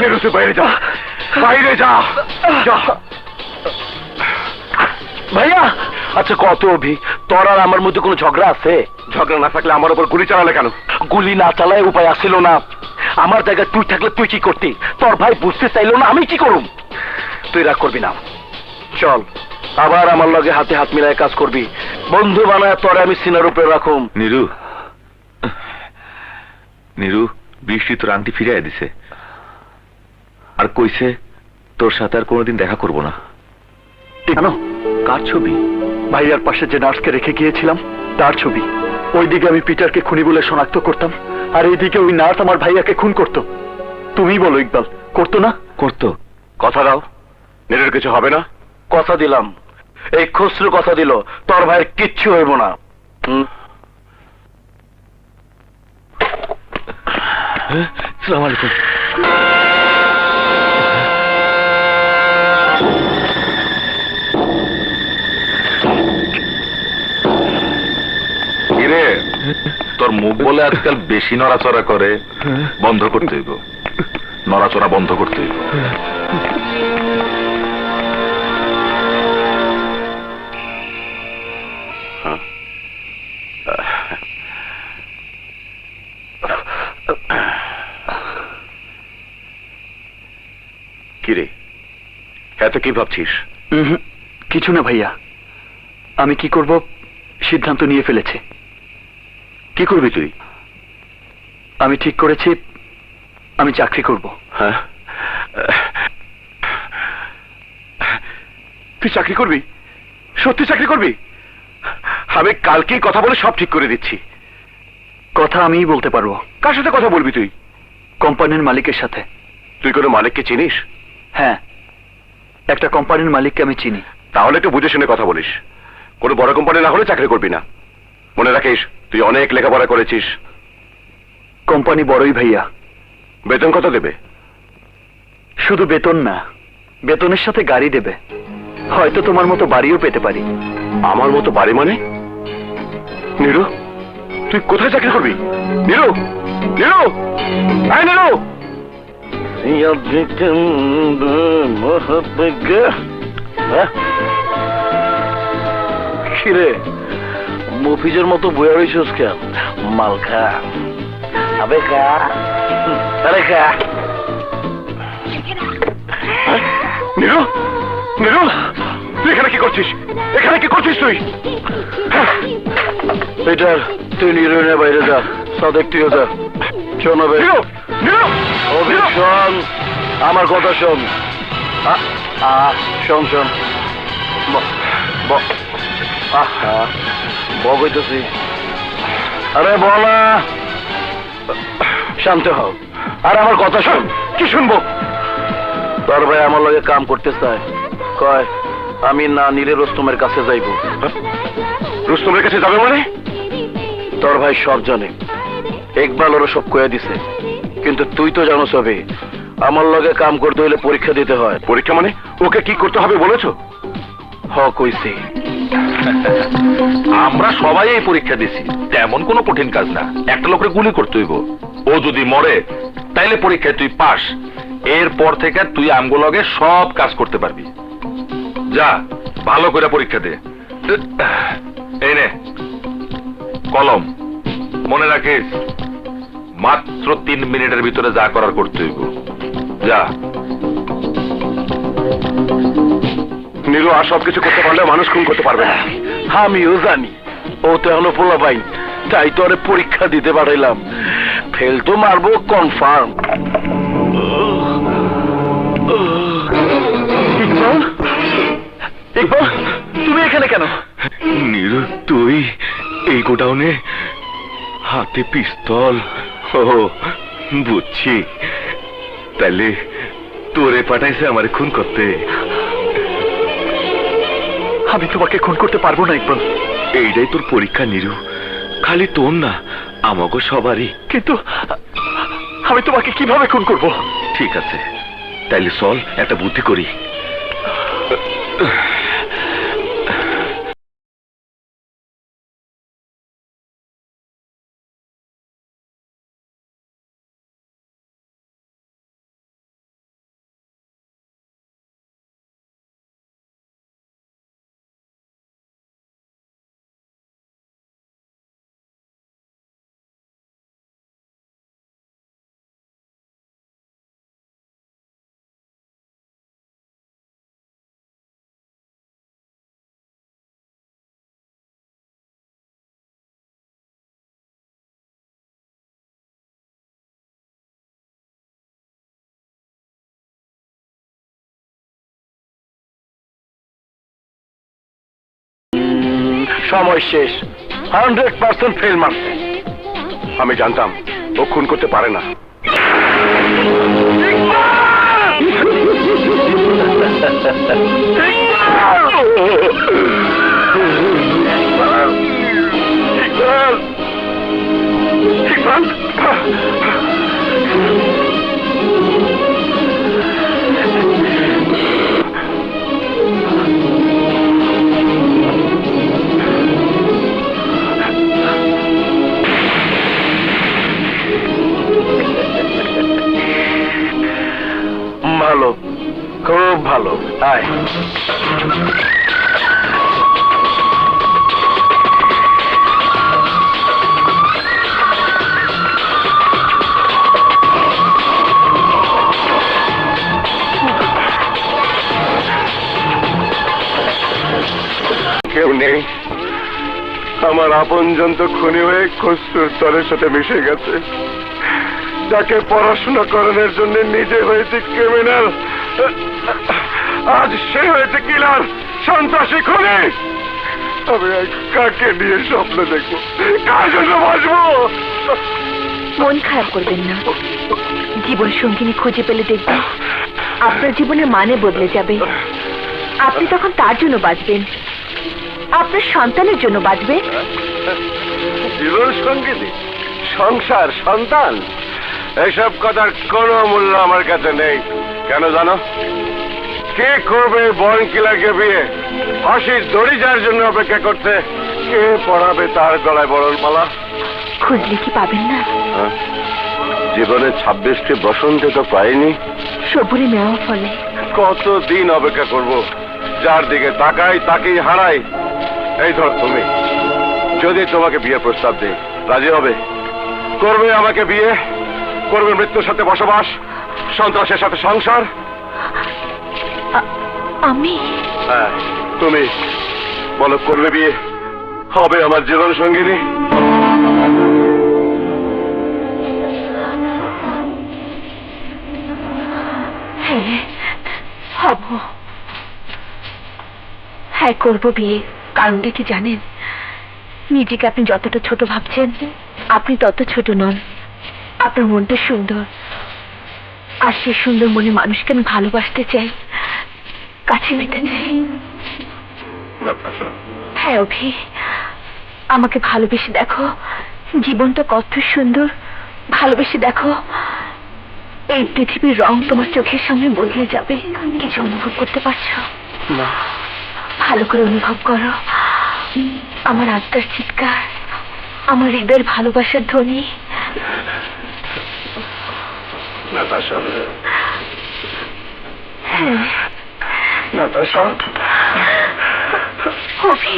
নীরু, তুই বাইরে যা, বাইরে যা, যা। ভাইয়া, আচ্ছা কত অভি, তোর আর আমার মধ্যে কোনো ঝগড়া আছে? ঝগড়া না থাকলে আমার উপর গুলি চালালে কেন? গুলি না চালায় উপায় আসছিল না। আমার জায়গায় তুই থাকলে তুই কি করতি? তোর ভাই বুঝতে চাইলো না, আমি কি করুম? তুই রাগ করবি না, চল আবার আমার লগে হাতে হাত মিলায় কাজ করবি। বন্ধু বানায় তোরে আমি সিনার উপরে রাখুম। নীরু, নীরু, বৃষ্টি তোর আংটি ফিরিয়ে দিছে, আর কইছে তোর সাথে আর কোনোদিন দেখা করব না। কেন? কার ছবি? ভাইয়ার পাশে যে নার্সকে রেখে গিয়েছিলাম তার ছবি। ওইদিকে আমি পিটারকে খুনি বলে শনাক্ত করতাম, আর এইদিকে ওই নার্স আমার ভাইয়াকে খুন করত। তুমি বলো ইকবাল, করতো না? করতো। কথা দাও, নীরুর কিছু হবে না। কথা দিলাম, এই খসরু কথা দিল, তোর ভাইয়ের কিচ্ছু হইব না। সালাম আলাইকুম। কিরে, তোর মুখ বলে আজকাল বেশি নড়াচড়া করে, বন্ধ করতে হইব। নড়াচড়া বন্ধ করতে হইব। কিরে, এত কি ভাবছিস? কিছু না ভাইয়া, আমি কি করব সিদ্ধান্ত নিয়ে ফেলেছি। কি করবি তুই? আমি ঠিক করেছি আমি চাকরি করব। হ্যাঁ, তুই চাকরি করবি? সত্যি চাকরি করবি? আমি কালকেই কথা বলে সব ঠিক করে দিচ্ছি। কথা আমিই বলতে পারবো। কার সাথে কথা বলবি তুই? কোম্পানির মালিকের সাথে। তুই কোনো মালিককে চিনিস? হ্যাঁ, একটা কোম্পানির মালিককে আমি চিনি। তাহলে একটু বুঝে শুনে কথা বলিস। কোনো বড় কোম্পানি না হলে চাকরি করবি না। মনে রাখিস, তুই অনেক লেখাপড়া করেছিস। কোম্পানি বড়ই ভাইয়া। বেতন কত দেবে? শুধু বেতন না, বেতনের সাথে গাড়ি দেবে। হয়তো তোমার মতো বাড়িও পেতে পারি। আমার মতো বাড়ি মানে? নীরু, তুই কোথায় চাকরি করবি? নীরু, নীরু, আয় নীরু। কিরে, মফিজের মতো বয়ে রইছস কেন? মাল খা, আবে খা, আরে খা। নীরু, নীরু, তুই এখানে কি করছিস? এখানে কি করছিস তুই? পিটার, তুই নিরুনের বাইরে যা, সাদেক তুইও যা। শোন অভিক, নীরু, নীরু, অভিক শোন, আমার কথা শোন। শোন শোন, বকইতেছি। আরে বলা, শান্ত হও। আর আমার কথা শোন। কি শুনবো? তোর ভাই আমার লগে কাম করতে চায়, কয় আমি না নিলে রুস্তমের কাছে যাইব। রুস্তমের কাছে যাবে মানে? তোর ভাই সব জানে, একবার ওরা সব কয়ে দিছে। কিন্তু তুই তো জানো সবে, আমার লগে কাম করতে হইলে পরীক্ষা দিতে হয়। পরীক্ষা মানে? ওকে কি করতে হবে বলেছো? কইছি। আমরা সবাই এই পরীক্ষা দিছি, তেমন কোনো কঠিন কাজ না। একটা লোকের গুলি করতে হইব, ও যদি মরে তাইলে পরীক্ষায় তুই পাস। এরপর থেকে তুই আমগুলোকে সব কাজ করতে পারবি। যা, ভালো করে পরীক্ষা দে। এই নে কলম, মনে রাখিস মাত্র 3 মিনিটের ভিতরে যা করার করতে হইব। যা। নীরু আর সবকিছু করতে পারলে মানুষ খুন করতে পারবে না। আমিও জানি, ও তো এখনো পোলা ভাই, তাই তো ওরে পরীক্ষা দিতে পাঠাইলাম। ফেল তো মারবো কনফার্ম। ইকবাল, ইকবাল, তুমি এখানে কেন? নীরু, তুই এই গোডাউনে হাতে পিস্তল? ও বুঝছি, তাহলে তোরে পাঠাইছে আমারে খুন করতে। আমি তোমাকে খুন করতে পারবো না ইকবাল। এইটাই তোর পরীক্ষা নীরু, খালি তোর না, আমাকে সবারই। কিন্তু আমি তোমাকে কিভাবে খুন করব? ঠিক আছে, তাইলে চল একটা বুদ্ধি করি। সময় শেষ, 100% ফেল মারছে। আমি জানতাম ও খুন করতে পারে না। ইকবাল! ইকবাল! ভালো, খুব ভালো। আয়। কেউ নেই, আমার আপনজন তো খুনি হয়ে খসরুর দলের সাথে মিশে গেছে। যাকে পড়াশোনা করানোর জন্য নিজে হয়েছে ক্রিমিনাল, আজ সে হয়েছে কিলার, সন্ত্রাসী, খুনি। আমি কাকে নিয়ে স্বপ্ন দেখবো, কার জন্য বাঁচবো? মন খারাপ করবেন না, জীবন সঙ্গিনী খুঁজে পেলে দেখবেন আপনার জীবনের মানে বদলে যাবে। আপনি তখন তার জন্য বাঁচবেন, আপনার সন্তানের জন্য বাঁচবেন। জীবন সঙ্গিনী, সংসার, সন্তান, এসব কথার কোনো মূল্য আমার কাছে নেই। কেন জানো? কে করবে বরণ কিলারকে বিয়ে? ফাঁসির দড়ি যার জন্য অপেক্ষা করছে, কে পড়াবে তার গলায় বরণ মালা? খুঁজলে কি পাবেন না? জীবনে 26টি বসন্তে তো পাইনি, সবুরে নেওয়া ফলে কতদিন অপেক্ষা করব? যার দিকে তাকাই তাকেই হারাই। এই ধর তুমি, যদি তোমাকে বিয়ের প্রস্তাব দেই, রাজি হবে? করবে আমাকে বিয়ে? করবে মৃত্যুর সাথে বসবাস, সন্ত্রাসের সাথে সংসার? আমি হ্যাঁ তুমি বলো, করবে বিয়ে, হবে আমার জীবন সঙ্গিনী। হ্যাঁ হব। হ্যাঁ করবো বিয়ে। কারণটা কি জানেন? নিজেকে আপনি যতটা ছোট ভাবছেন, আপনি তত ছোট নন। আপনার মনটা সুন্দর, আর সে সুন্দর মনে মানুষকে আমি ভালোবাসতে চাই, কাছে পেতে চাই। হ্যাঁ অভি, আমাকে ভালোবেসে দেখো, জীবনটা কত সুন্দর। ভালোবেসে দেখো, এই পৃথিবীর রং তোমার চোখের সামনে বদলে যাবে। কিছু অনুভব করতে পারছো? ভালো করে অনুভব করো। আমার আত্মার চিৎকার, আমার হৃদয়ের ভালোবাসার ধ্বনি। নাতাশা, হ্যাঁ নাতাশা, অভি।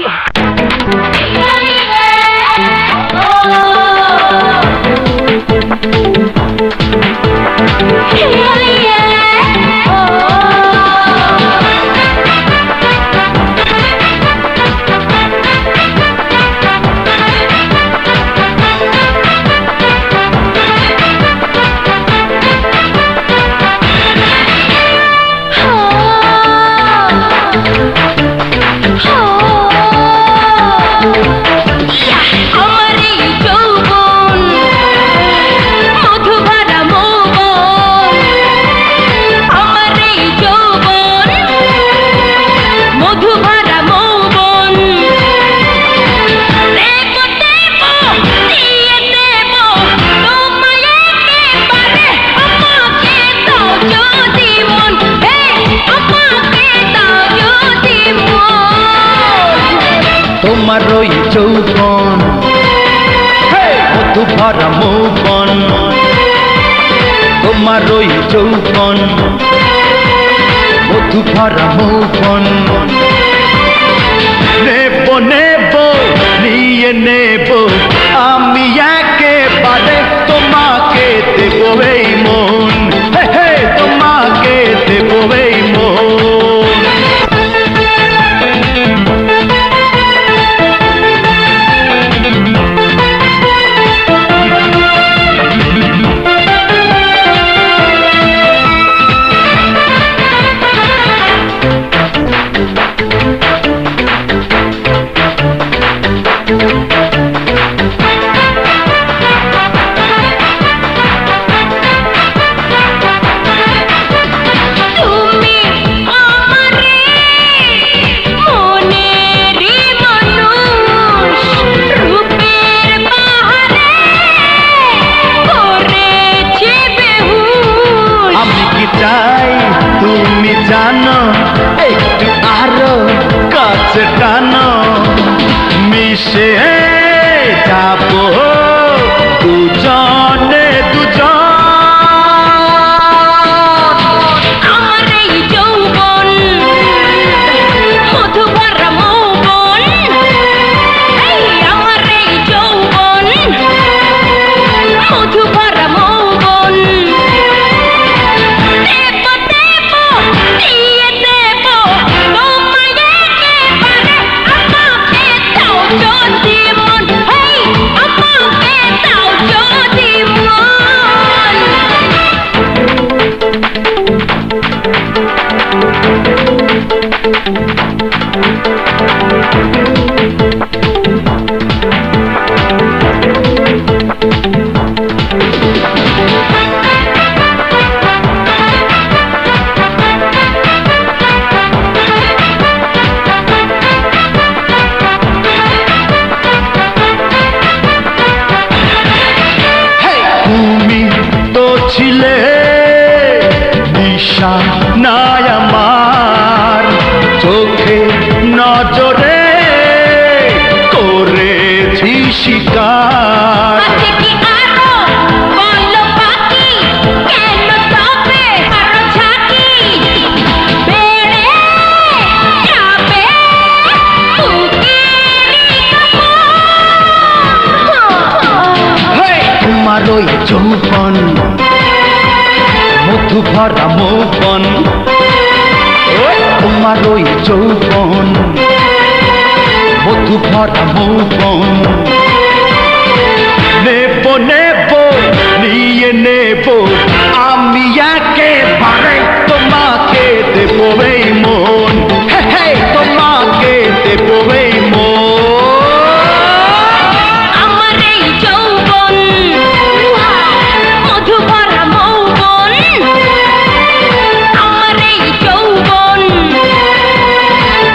তোমার ওই যৌবন মধু ভরা মৌবন, তোমার ওই যৌবন মধু ভরা মৌবন। নেব নেব নিয়ে নেব আমি একেবারে, তোমাকে দেব এই মন, তোমাকে দেব এই মন। তুমি জানো একটু আরো কাছে টানো, মিশে যাবো দুজনে দুজন। আমার এই যৌবন মধু ভরা মৌবন, আমার এই যৌবন মধু ভরা মৌবন। তুমি তো ছিলে নিশানায় আমার, চোখে নজরে করেছি শিকার। তোমার ওই যৌবন মধু ভরা মৌবন, তোমার আমার ওই যৌবন মধু ভরা মৌবন নেব নেব নিয়ে নেব আমি একেবারে তোমাকে দেব এই মন হে হে তোমাকে দেব এই মন আমার এই যৌবন মধু ভরা মৌবন আমার এই যৌবন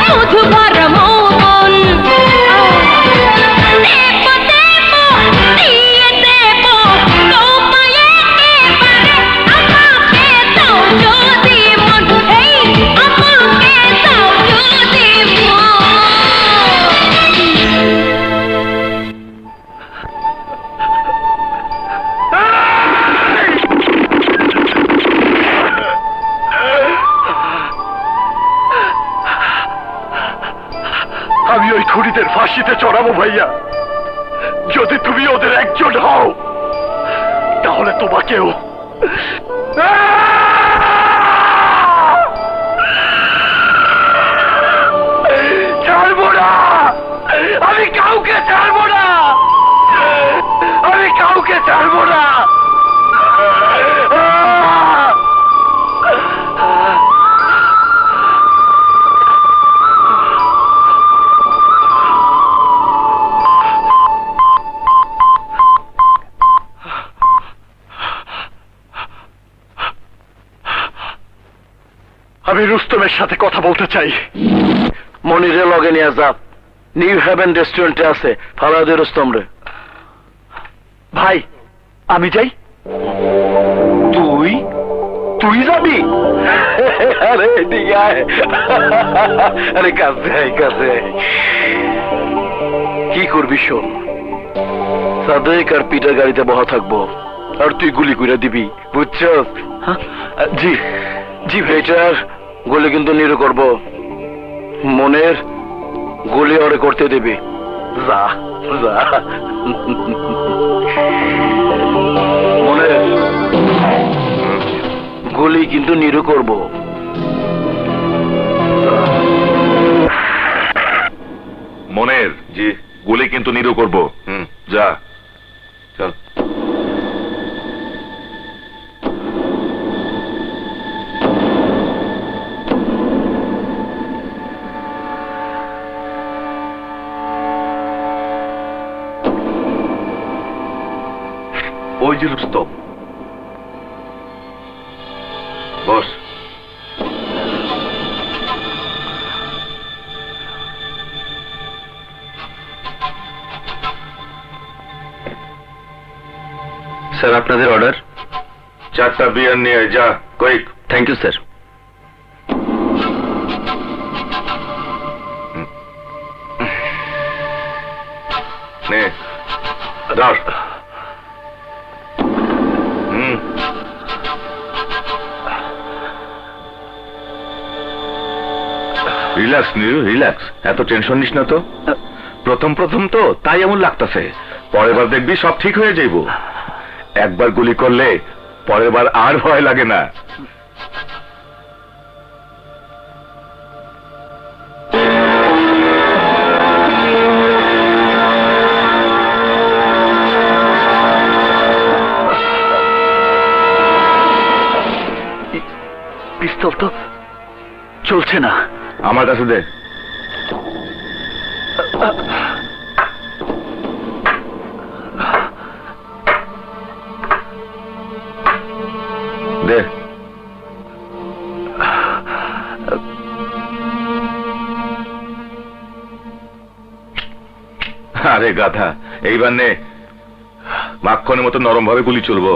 মধু ভরা মৌবন দেব দেব দিয়ে দেব তোমায় একেবারে আমাকে দাও যদি মন এই আমাকে দাও যদি মন আমি ওই খুনিদের ফাঁসিতে চড়াবো ভাইয়া। যদি তুমি ওদের একজন হও তাহলে তোমাকেও। ছাড়বো না, আমি কাউকে ছাড়বো না, আমি কাউকে ছাড়বো না। আমি রুস্তমের সাথে কথা বলতে চাই। মনিরে লগে নিয়ে যা, নিউ হেভেন রেস্টুরেন্টে আছে, ফালা দে রুস্তম রে। ভাই আমি যাই? তুই তুই যাবি? আরে এদিকে আয়। আরে কাছে আয়, কাছে আয়। কি করবি শোন, সাদেক আর পিটার গাড়িতে বহা থাকবো, আর তুই গুলি করে দিবি, বুঝছস? জি জি ভাই। এটার গুলি কিন্তু নিরু করবো, মনের গুলি ওরে করতে দেবে। যা যা। মনের গুলি কিন্তু নিরু করবো। মনের জি গুলি কিন্তু নিরু করবো। যা চল। ওই যে রুস্তম, বস। স্যার আপনাদের অর্ডার। 4টা বিয়ার নিয়ে আয়, যা কুইক। Thank you sir. নে ধর। Relax Niru, relax. এত টেনশন নিস না তো। প্রথম প্রথম তো তাই এমন লাগতাছে, পরের বার দেখবি সব ঠিক হয়ে যাইব। একবার গুলি করলে পরের বার আর ভয় লাগে না। পিস্তল তো চলছে না। আমার কাছে দে। দে। আরে গাধা, এইবার নে। মাখনের মতো নরম ভাবে গুলি চলবো।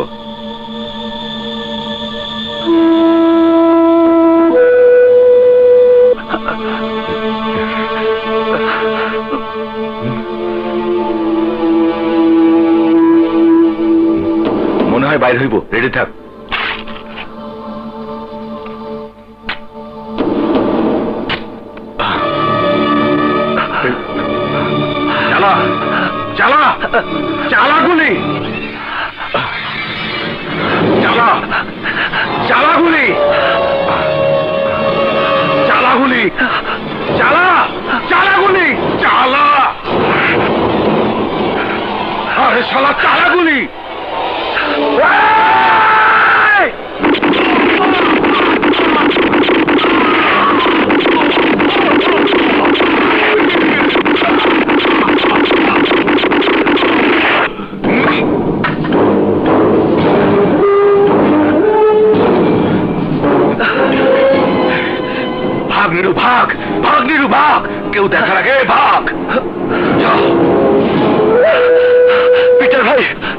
মনে হয় বাইর হইব, রেডি থাক। চালা চালা চালা গুলি, চালা চালা গুলি, চালা গুলি। চালা চালা গুলি চালা আরে শালা চালা গুলি এই! ভাগ নিরু ভাগ ভাগ নিরু ভাগ কেউ দেখার আগে ভাগ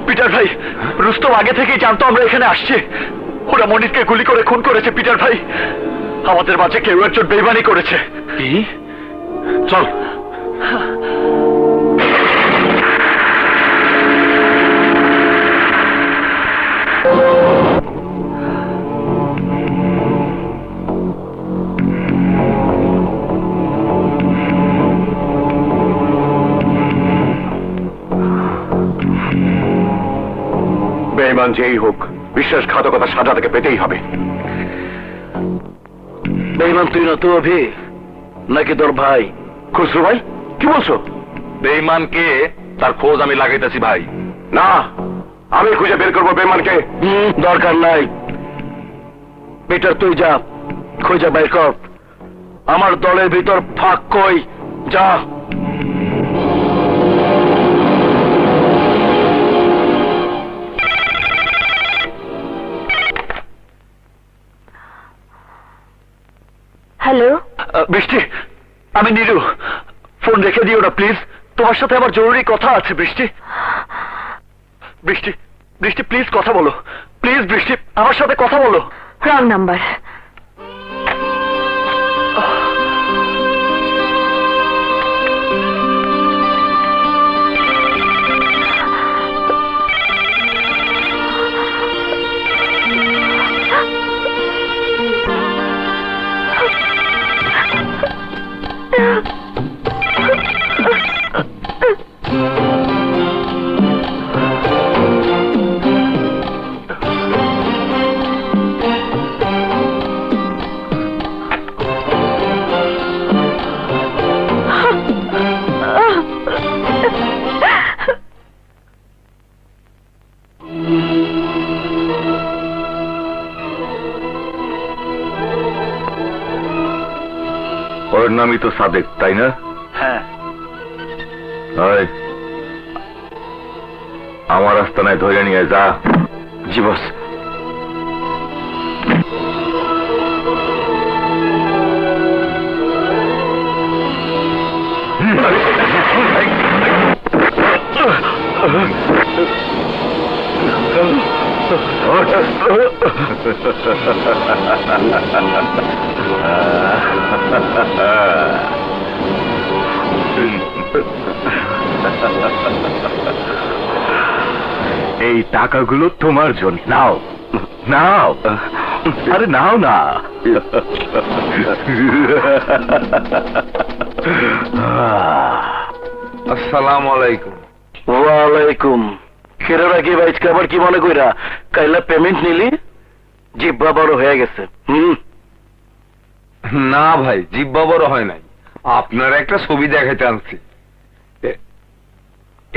পিটার ভাই রুস্তম আগে থেকেই জানতো আমরা এখানে আসছি। ওরা মনিরকে গুলি করে খুন করেছে পিটার ভাই। আমাদের মাঝে কেউ একজন বেইমানি করেছে। কি চল বেঈমান যেই হোক বিশ্বাসঘাতকতা সাজা থেকে পেতেই হবে। বেইমান তুই না তো অভি, নাকি তোর ভাই? খুসরু ভাই কি বলছো? বেঈমান কে তার খোঁজ আমি লাগাইতেছি ভাই। না আমি খুঁজে বের করবো বেঈমানকে। দরকার নাই পিটার, তুই যা খুঁজে বের কর। আমার দলের ভিতর ফাঁক কই, যা। হ্যালো, বৃষ্টি, আমি নীরু। ফোন রেখে দিও না প্লিজ, তোমার সাথে আমার জরুরি কথা আছে। বৃষ্টি বৃষ্টি বৃষ্টি প্লিজ কথা বলো, প্লিজ বৃষ্টি আমার সাথে কথা বলো। Wrong number. ওর নামই তো সাদেক, তাই না? হ্যাঁ, আমার আস্তানায় ধরে নিয়ে যা। জি বস। এই টাকাগুলো তোমার জন্য, নাও নাও। আরে নাও না। আসসালামু আলাইকুম। ওয়ালাইকুম। খেরে রাখি ভাই, আবার কি মনে কইরা কাইলা পেমেন্ট নিলি? জিব্বা বড় হয়ে গেছে। না ভাই, জিব্বা বড় হয় নাই, আপনার একটা ছবি দেখাইতে আনছি।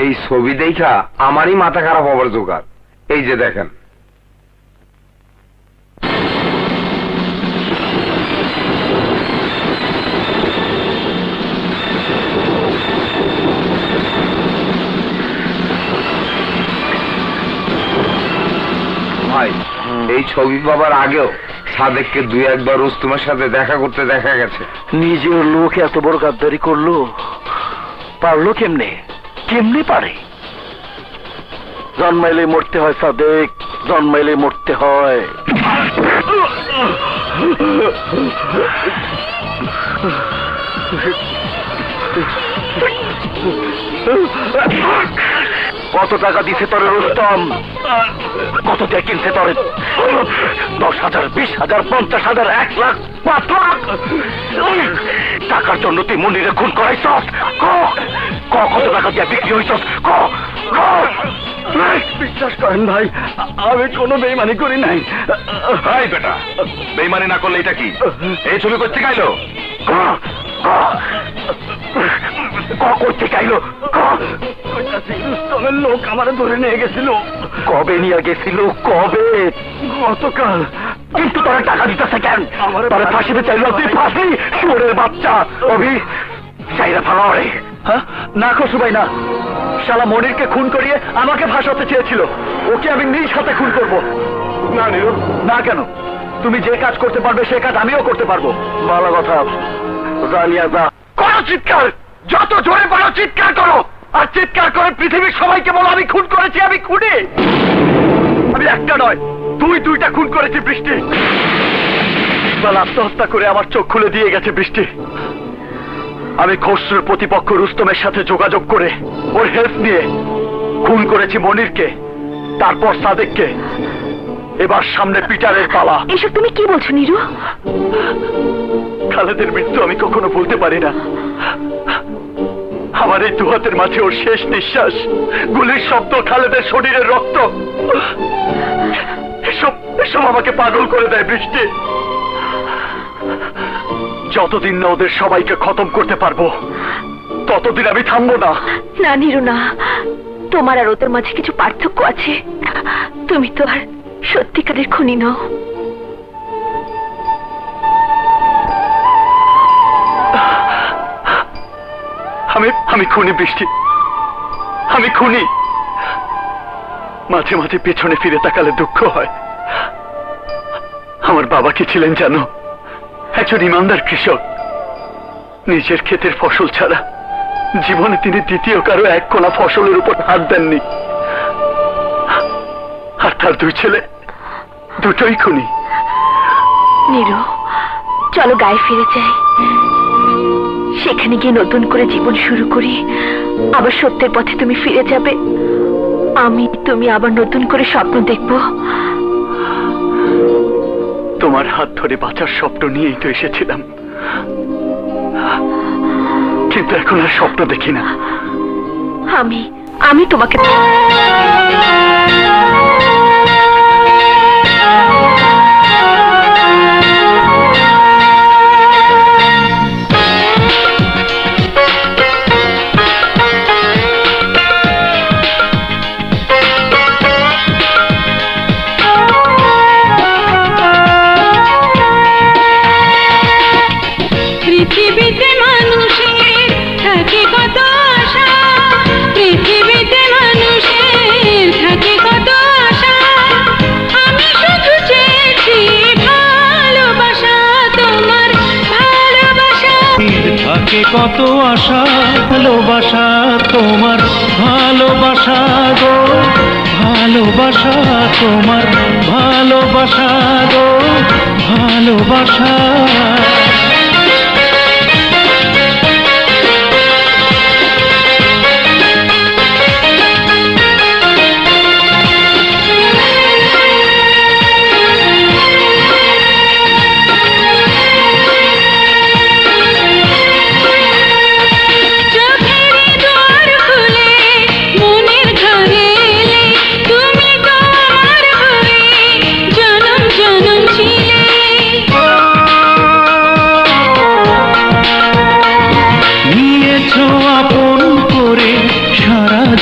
এই ছবি দেখা আমারই মাথা খারাপ হবার জোগাড়। এই যে দেখেন, ভাই এই ছবি পাবার আগেও সাদেককে দুই একবার রুস্তমের সাথে দেখা করতে দেখা গেছে। নিজের লোক এত বড় গাদ্দারি করলো, পারলো কেমনে? কেমনে পারে? জন্মাইলে মরতে হয় সাদেক, জন্মাইলে মরতে হয়। কত টাকা দিছে তোরে রুস্তম? কত দিয়ে কিনছে তোরে? 10,000, 20,000, 50,000, 1 লাখ, 5 লাখ? টাকার জন্য তুই মনিরে খুন করাইছস? কত টাকা দিয়ে বিক্রি হইছস? বিশ্বাস করেন ভাই, আমি কোনো বেইমানি করি নাই। ভাই বেটা, বেইমানি না করলে এটা কি? এই ছবি করতে গাইলো করতে চাইলো রুস্তমের লোক আমার ধরে নিয়ে গেছিল। কবে নিয়ে গেছিল? কবে? গতকাল। কিন্তু তোরা টাকা দিতেছে কেন? আমার তারা ফাঁসিতে চাইলো, তুই ফাঁসি শুয়োরের বাচ্চা। অভি চাইরা ফালা রে। হ্যাঁ না কসুবাই না, শালা মনিরকে খুন করিয়ে আমাকে ফাঁসাতে চেয়েছিল। ওকে আমি নিজ হাতে খুন করব। না নিরু, না কেন? তুমি যে কাজ করতে পারবে সে কাজ আমিও করতে পারবো। ভালো কথা। জানিয়া যা করো চিৎকার, যত জোরে পারো চিৎকার করো, আর চিৎকার করে পৃথিবীর সবাইকে বলো আমি খুন করেছি, আমি খুনি। আমি একটা নয়, দুইটা খুন করেছি বৃষ্টি। ইকবাল আত্মহত্যা করে আমার চোখ খুলে দিয়ে গেছে বৃষ্টি। আমি খসরুর প্রতিপক্ষ রুস্তমের সাথে যোগাযোগ করে ওর হেল্প নিয়ে খুন করেছি মনিরকে, তারপর সাদেককে। এবার সামনে পিটারের পালা। এসব তুমি কি বলছো নীরু? খালেদের মৃত্যু আমি কখনো ভুলতে পারি না। আমার এই দুহাতের মাঝে ওর শেষ নিঃশ্বাস, গুলির শব্দ, খালেদের শরীরের রক্ত, এসব এসব আমাকে পাগল করে দেয় বৃষ্টি। যতদিন না ওদের সবাইকে খতম করতে পারবো ততদিন আমি থামবো না। না নীরু না, তোমার আর ওদের মাঝে কিছু পার্থক্য আছে। তুমি তো আর সত্যিকারের খুনি নও। আমি খুনি বৃষ্টি, আমি খুনি। মাঝে মাঝে পেছনে ফিরে তাকালে দুঃখ হয়। আমার বাবা কি ছিলেন জানো? একজন ইমানদার কৃষক। নিজের ক্ষেতের ফসল ছাড়া জীবনে তিনি দ্বিতীয় কারো এক কোনা ফসলের উপর হাত দেননি। আর তার দুই ছেলে দুটোই খুনি। নীরু, চলো গায়ে ফিরে যাই, সেখানে গিয়ে নতুন করে জীবন শুরু করি। আবার সত্যের পথে তুমি ফিরে যাবে, তুমি আবার নতুন করে স্বপ্ন দেখব। তোমার হাত ধরে বাঁচার স্বপ্ন নিয়েই তো এসেছিলাম, কিন্তু এখন আর স্বপ্ন দেখি না। আমি তোমাকে পৃথিবীতে মানুষের থাকে কত আশা, পৃথিবীতে মানুষের থাকে কত আশা। আমি শুধু চেয়েছি ভালোবাসা, তোমার ভালোবাসা। থাকে কত আশা, ভালোবাসা তোমার ভালোবাসা গো, ভালোবাসা তোমার ভালোবাসা গো, ভালোবাসা।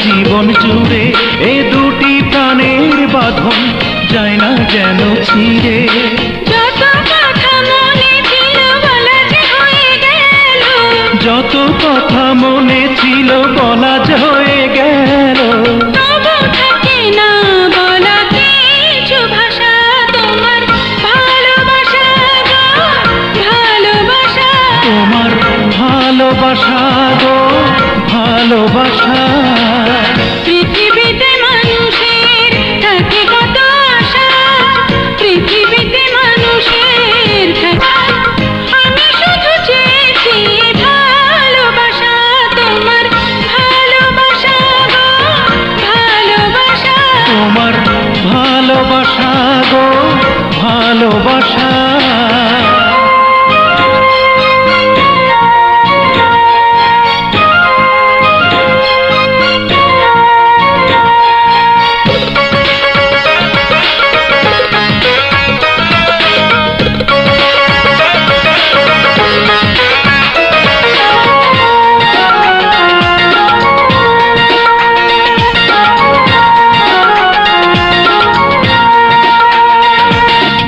জীবন জুড়ে এ দুটি প্রাণের বাঁধন যায় না যেন ছিঁড়ে। যত কথা মনে ছিল বলা যে হয়ে গেল, যত কথা মনে ছিল বলা যে হয়ে গেল। তবু থাকে না বলা কিছু ভাষা, তোমার ভালোবাসা গো, ভালোবাসা। তোমার ভালোবাসা গো, ভালোবাসা। পৃথিবীতে মানুষের থাকে কত আশা, পৃথিবীতে মানুষের থাকে। আমি শুধু চেয়েছি ভালোবাসা, তোমার ভালোবাসা গো, ভালোবাসা। তোমার ভালোবাসা গো, ভালোবাসা।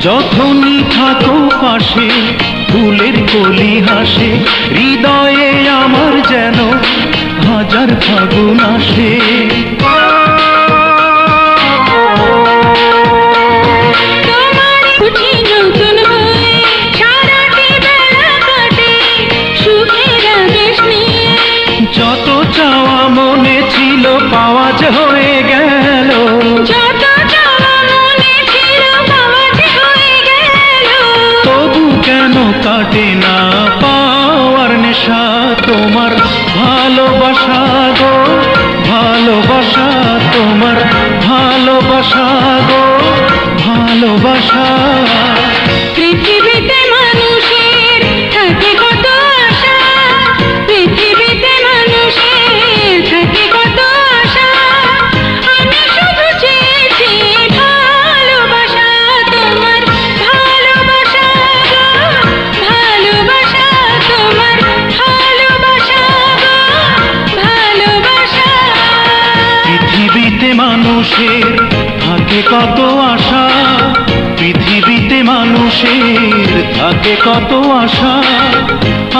যখনই থাকো পাশে ফুলের কলি হাসে, হৃদয়ে আমার যেন হাজার ফাগুন আসে। তোমার বুঝি নতুন হয়ে সারাটি বেলা কাটে সুখের আদেশ নিয়ে। যত চাওয়া মনে ছিল পাওয়া যে হয়ে গেল, যত চাওয়া মনে ছিল পাওয়া যে হয়ে গেল। তবু কেন কাটে না পাওয়ার নেশা তোমার ভালোবাসা গো, ভালোবাসা তোমার ভালোবাসা গো, ভালোবাসা। পৃথিবীতে মানুষের থাকে কত আশা, পৃথিবীতে মানুষের থাকে কত আশা। আমি শুধু চেয়েছি ভালোবাসা তোমার, ভালোবাসা গো, ভালোবাসা তোমার, ভালোবাসা গো, ভালোবাসা। পৃথিবীতে মানুষের থাকে কত আশা, পৃথিবীতে মানুষের থাকে কত আশা।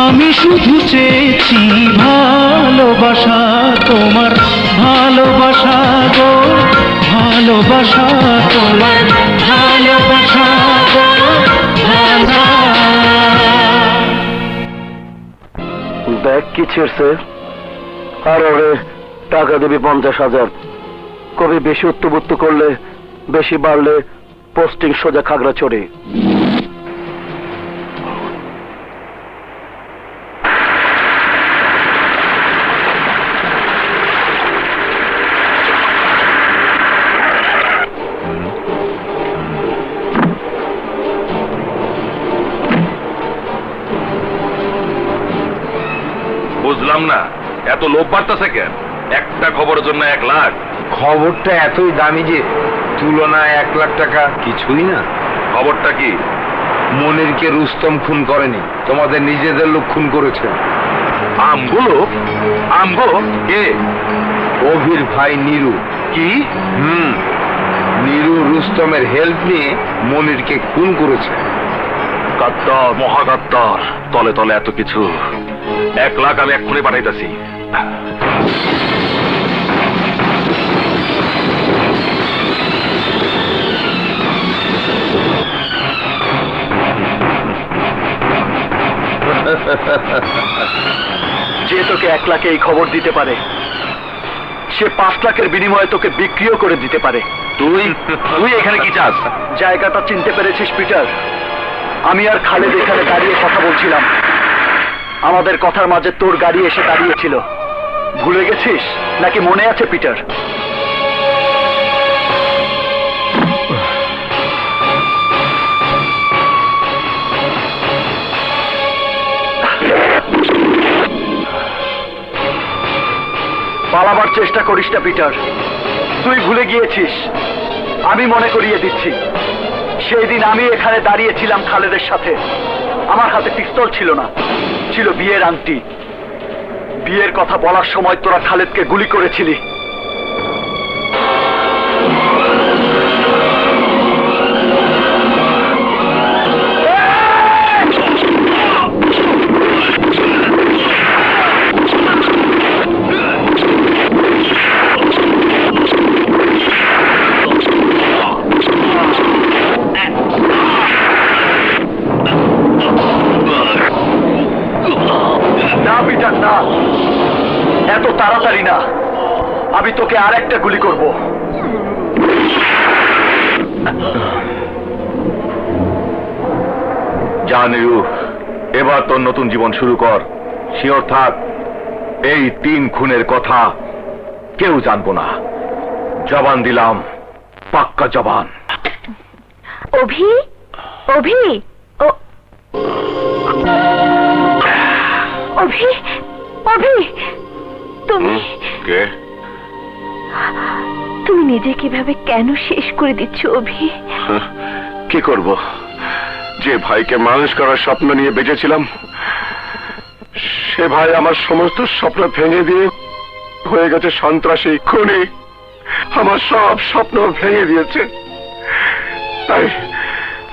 আমি শুধু চেয়েছি ভালোবাসা তোমার, ভালোবাসা গো, ভালোবাসা তোমার, ভালোবাসা গো, ভালোবাসা। দেখ কি ছেড়ছে, আর ওরে টাকা দিবি 50,000। কবি বেশি উত্তবুত্ত করলে, বেশি বাড়লে পোস্টিং সোজা খাগড়াছড়ি। বুঝলাম না, এত লোভ বাড়তেছে কেন? একটা খবরের জন্য 1 লাখ? খবরটা এতই দামি যে তুলনায় 1 লাখ টাকা কিছুই না। খবরটা কি? মনিরকে রুস্তম খুন করেনি, তোমাদের নিজেদের লোক খুন করেছে। আমগুলো? আমগো কে? অভির ভাই নীরু। কি? নীরু রুস্তমের হেল্প নিয়ে মনিরকে খুন করেছে। গাদ্দার, মহাগাদ্দার, তলে তলে এত কিছু। 1 লাখ আমি এক্ষুনি পাঠাইতেছি। যে তোকে 1 লাখে এই খবর দিতে পারে, সে 5 লাখের বিনিময়ে তোকে বিক্রিও করে দিতে পারে। তুই তুই এখানে কি চাস? জায়গাটা চিনতে পেরেছিস পিটার? আমি আর খালেদ এখানে দাঁড়িয়ে কথা বলছিলাম, আমাদের কথার মাঝে তোর গাড়ি এসে দাঁড়িয়েছিল। ভুলে গেছিস নাকি মনে আছে পিটার? পালাবার চেষ্টা করিস না পিটার, তুই ভুলে গিয়েছিস। আমি মনে করিয়ে দিচ্ছি, সেই দিন আমি এখানে দাঁড়িয়েছিলাম খালেদের সাথে। আমার হাতে পিস্তল ছিল না, ছিল বিয়ের আংটি। বিয়ের কথা বলার সময় তোরা খালেদকে গুলি করেছিলি। না পিটার না, এত তাড়াতাড়ি না। আমি তোকে আর একটা গুলি করব। যা নীরু, এবার তোর নতুন জীবন শুরু কর। শিওর থাক, এই 3 খুনের কথা কেউ জানবো না। জবান দিলাম, পাক্কা জবান। অভি, অভি, অভি, অভি, তুমি কে? তুমি নিজে কিভাবে কেন শেষ করে দিচ্ছ অভি? কি করব? যে ভাইকে মানুষ করার স্বপ্ন নিয়ে বেঁচেছিলাম, সে ভাই আমার সমস্ত স্বপ্ন ভেঙে দিয়ে হয়ে গেছে সন্ত্রাসী, খুনি। আমার সব স্বপ্ন ভেঙে দিয়েছে। তাই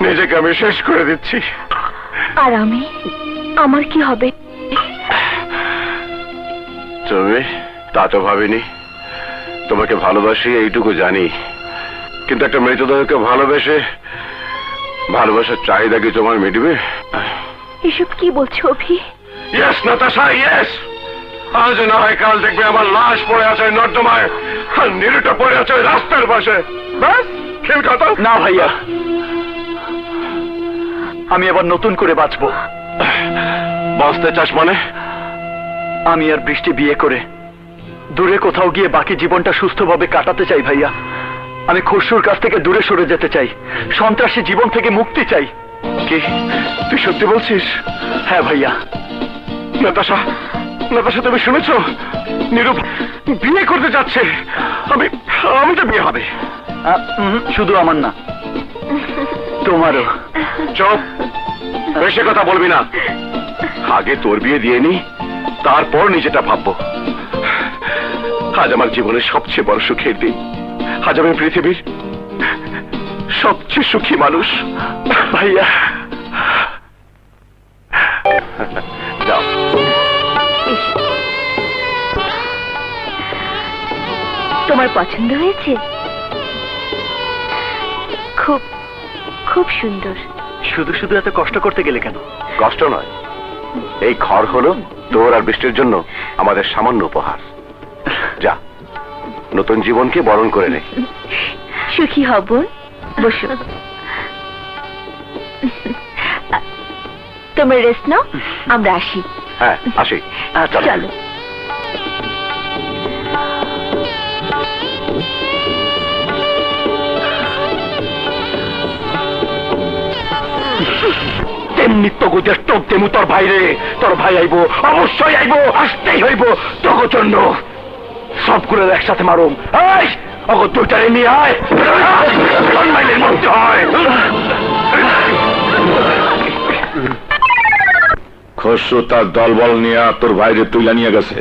নিজেকে আমি শেষ করে দিচ্ছি। আর আমি, আমার কি হবে? তুমি তা তো ভাবিনি। তোমাকে ভালোবাসি এইটুকু জানি, কিন্তু একটা মৃতদেহকে ভালোবেসে ভালোবাসার চাহিদা কি তোমার মিটবে? এসব কি বলছো অভি? Yes Natasha, yes. আজ না হয় কাল দেখবে আমার লাশ পড়ে আছে নর্দমায়, আর নিরুটা পড়ে আছে রাস্তার পাশে। ব্যাস, খেল কথা। না ভাইয়া, আমি আবার নতুন করে বাঁচবো। বাঁচতে চাস মানে? আমি আর বৃষ্টি বিয়ে করে দূরে কোথাও গিয়ে বাকি জীবনটা সুস্থভাবে কাটাতে চাই ভাইয়া। আমি খসরুর কাছ থেকে দূরে সরে যেতে চাই, সন্ত্রাসী জীবন থেকে মুক্তি চাই। কি তুই সত্যি বলছিস? হ্যাঁ ভাইয়া। নাতাশা, নাতাশা তুমি শুনেছ? নিরু বিয়ে করতে যাচ্ছে। আমি তো বিয়ে হবে। শুধু আমার না, তোমারও। চুপ, বেশি কথা বলবি না। আগে তোর বিয়ে দিয়ে নি, তারপর নিজেটা ভাববো। আজ আমার জীবনের সবচেয়ে বড় সুখের দিন। আজ আমি পৃথিবীর সবচেয়ে সুখী মানুষ। ভাইয়া যাও। তোমার পছন্দ হয়েছে? খুব খুব সুন্দর। শুধু শুধু এত কষ্ট করতে গেলে কেন? কষ্ট নয়, এই ঘর হলো তোর আর বৃষ্টির জন্য আমাদের সামান্য উপহার। যা, নতুন জীবনকে বরণ করে নে। সুখী হব। বসো। তোমরা রেস্ট নাও, আমরা আসি। হ্যাঁ, আসি। চলো। তেমনি তগু জ্যেষ্ঠ তেমু তোর ভাইরে। তোর ভাই আইবো, অবশ্যই আইবো, আসতেই হইব তগো জন্য। সবগুলো একসাথে মারুম। এই অগো দুইটারে নিয়ে আয়, মাইলের মধ্যে হয়। খসরু তার দলবল নিয়ে তোর বাইরে তুইলা নিয়ে গেছে।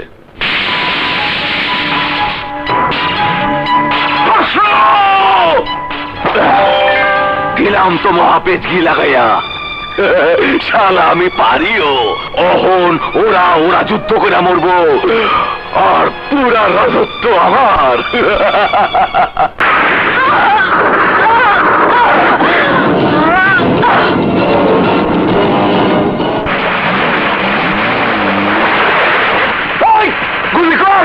গেলাম তো মহাপেজগি লাগাইয়া। শালা আমি পারিও। অহন ওরা যুদ্ধ করে মরবো, আর পুরা রাজত্ব আমার। গুলি কর।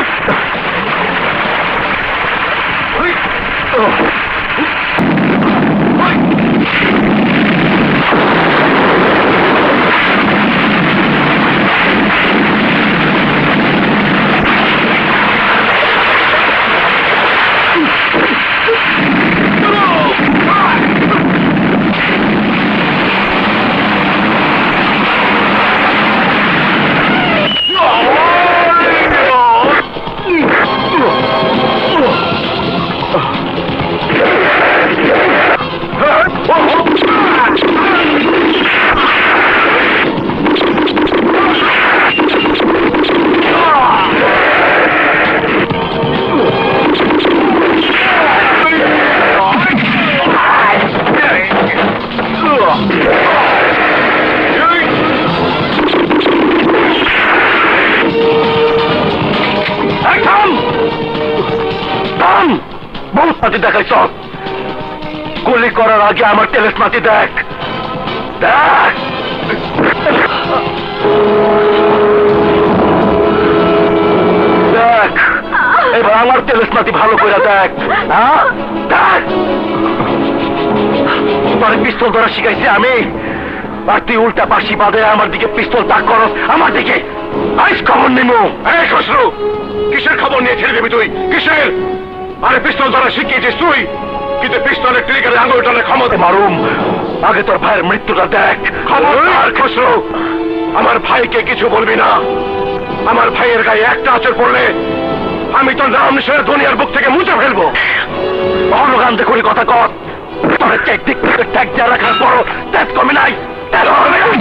বহুত মাটি দেখাইছ। গুলি করার আগে আমার টেলেস মাটি দেখ। দেখ, দেখ, এবার আমার টেলেস মাটি ভালো করে দেখ। হ্যাঁ, দেখ। তোর পিস্তল ধরা শিখাইছি আমি, আর তুই উল্টা বাসি বাঁধে আমার দিকে পিস্তল তাক করো, আমার দিকে। আইস খবর নিমু। এই খসরু, কিসের খবর নিয়ে ছেড়ে দিবি তুই? কিসের? আরে পিস্তল ধরা শিখিয়েছিস তুই, কিন্তু পিস্তলের ট্রিগারে আঙুল টানে ক্ষমতা মারুম। আগে তোর ভাইয়ের মৃত্যুটা দেখ। খবরদার খসরু, আমার ভাইকে কিছু বলবি না। আমার ভাইয়ের গায়ে একটা আঁচড় পড়লে আমি তোর নাম নিশানা দুনিয়ার বুক থেকে মুছে ফেলবো। অনগান্তে করে কথা কর। তোর টেক দিক থেকে ট্যাগ দিয়ে রাখার পরও তেজ কমে নাই, তেজ কমে নাই।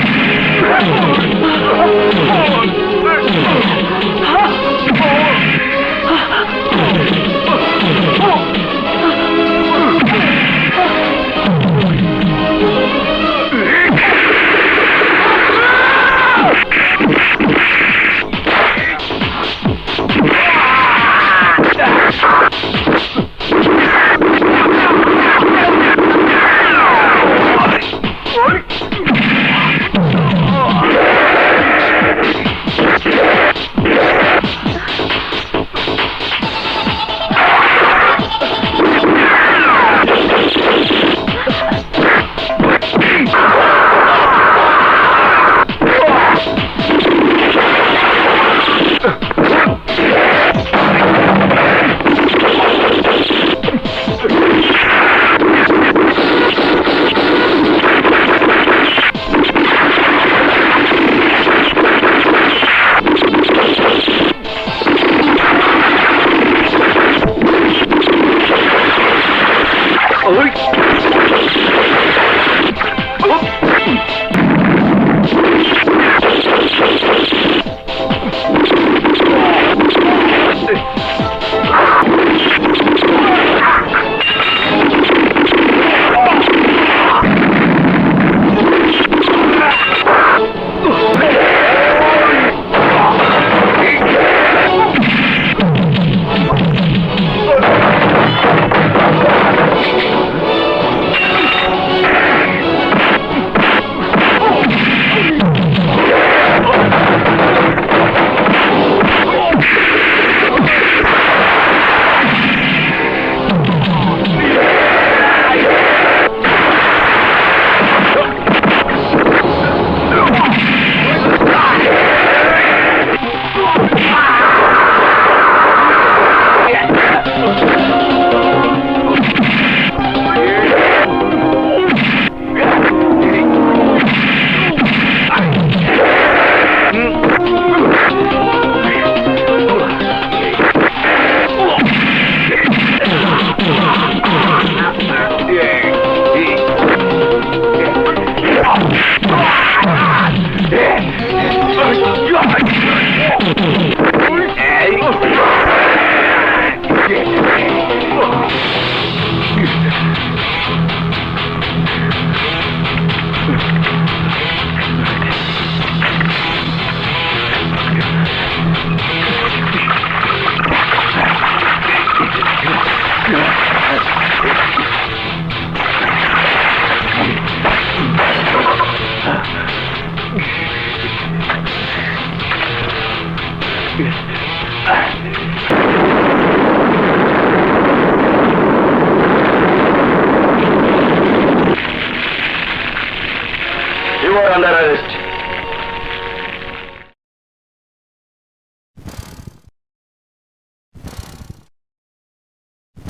You are under arrest.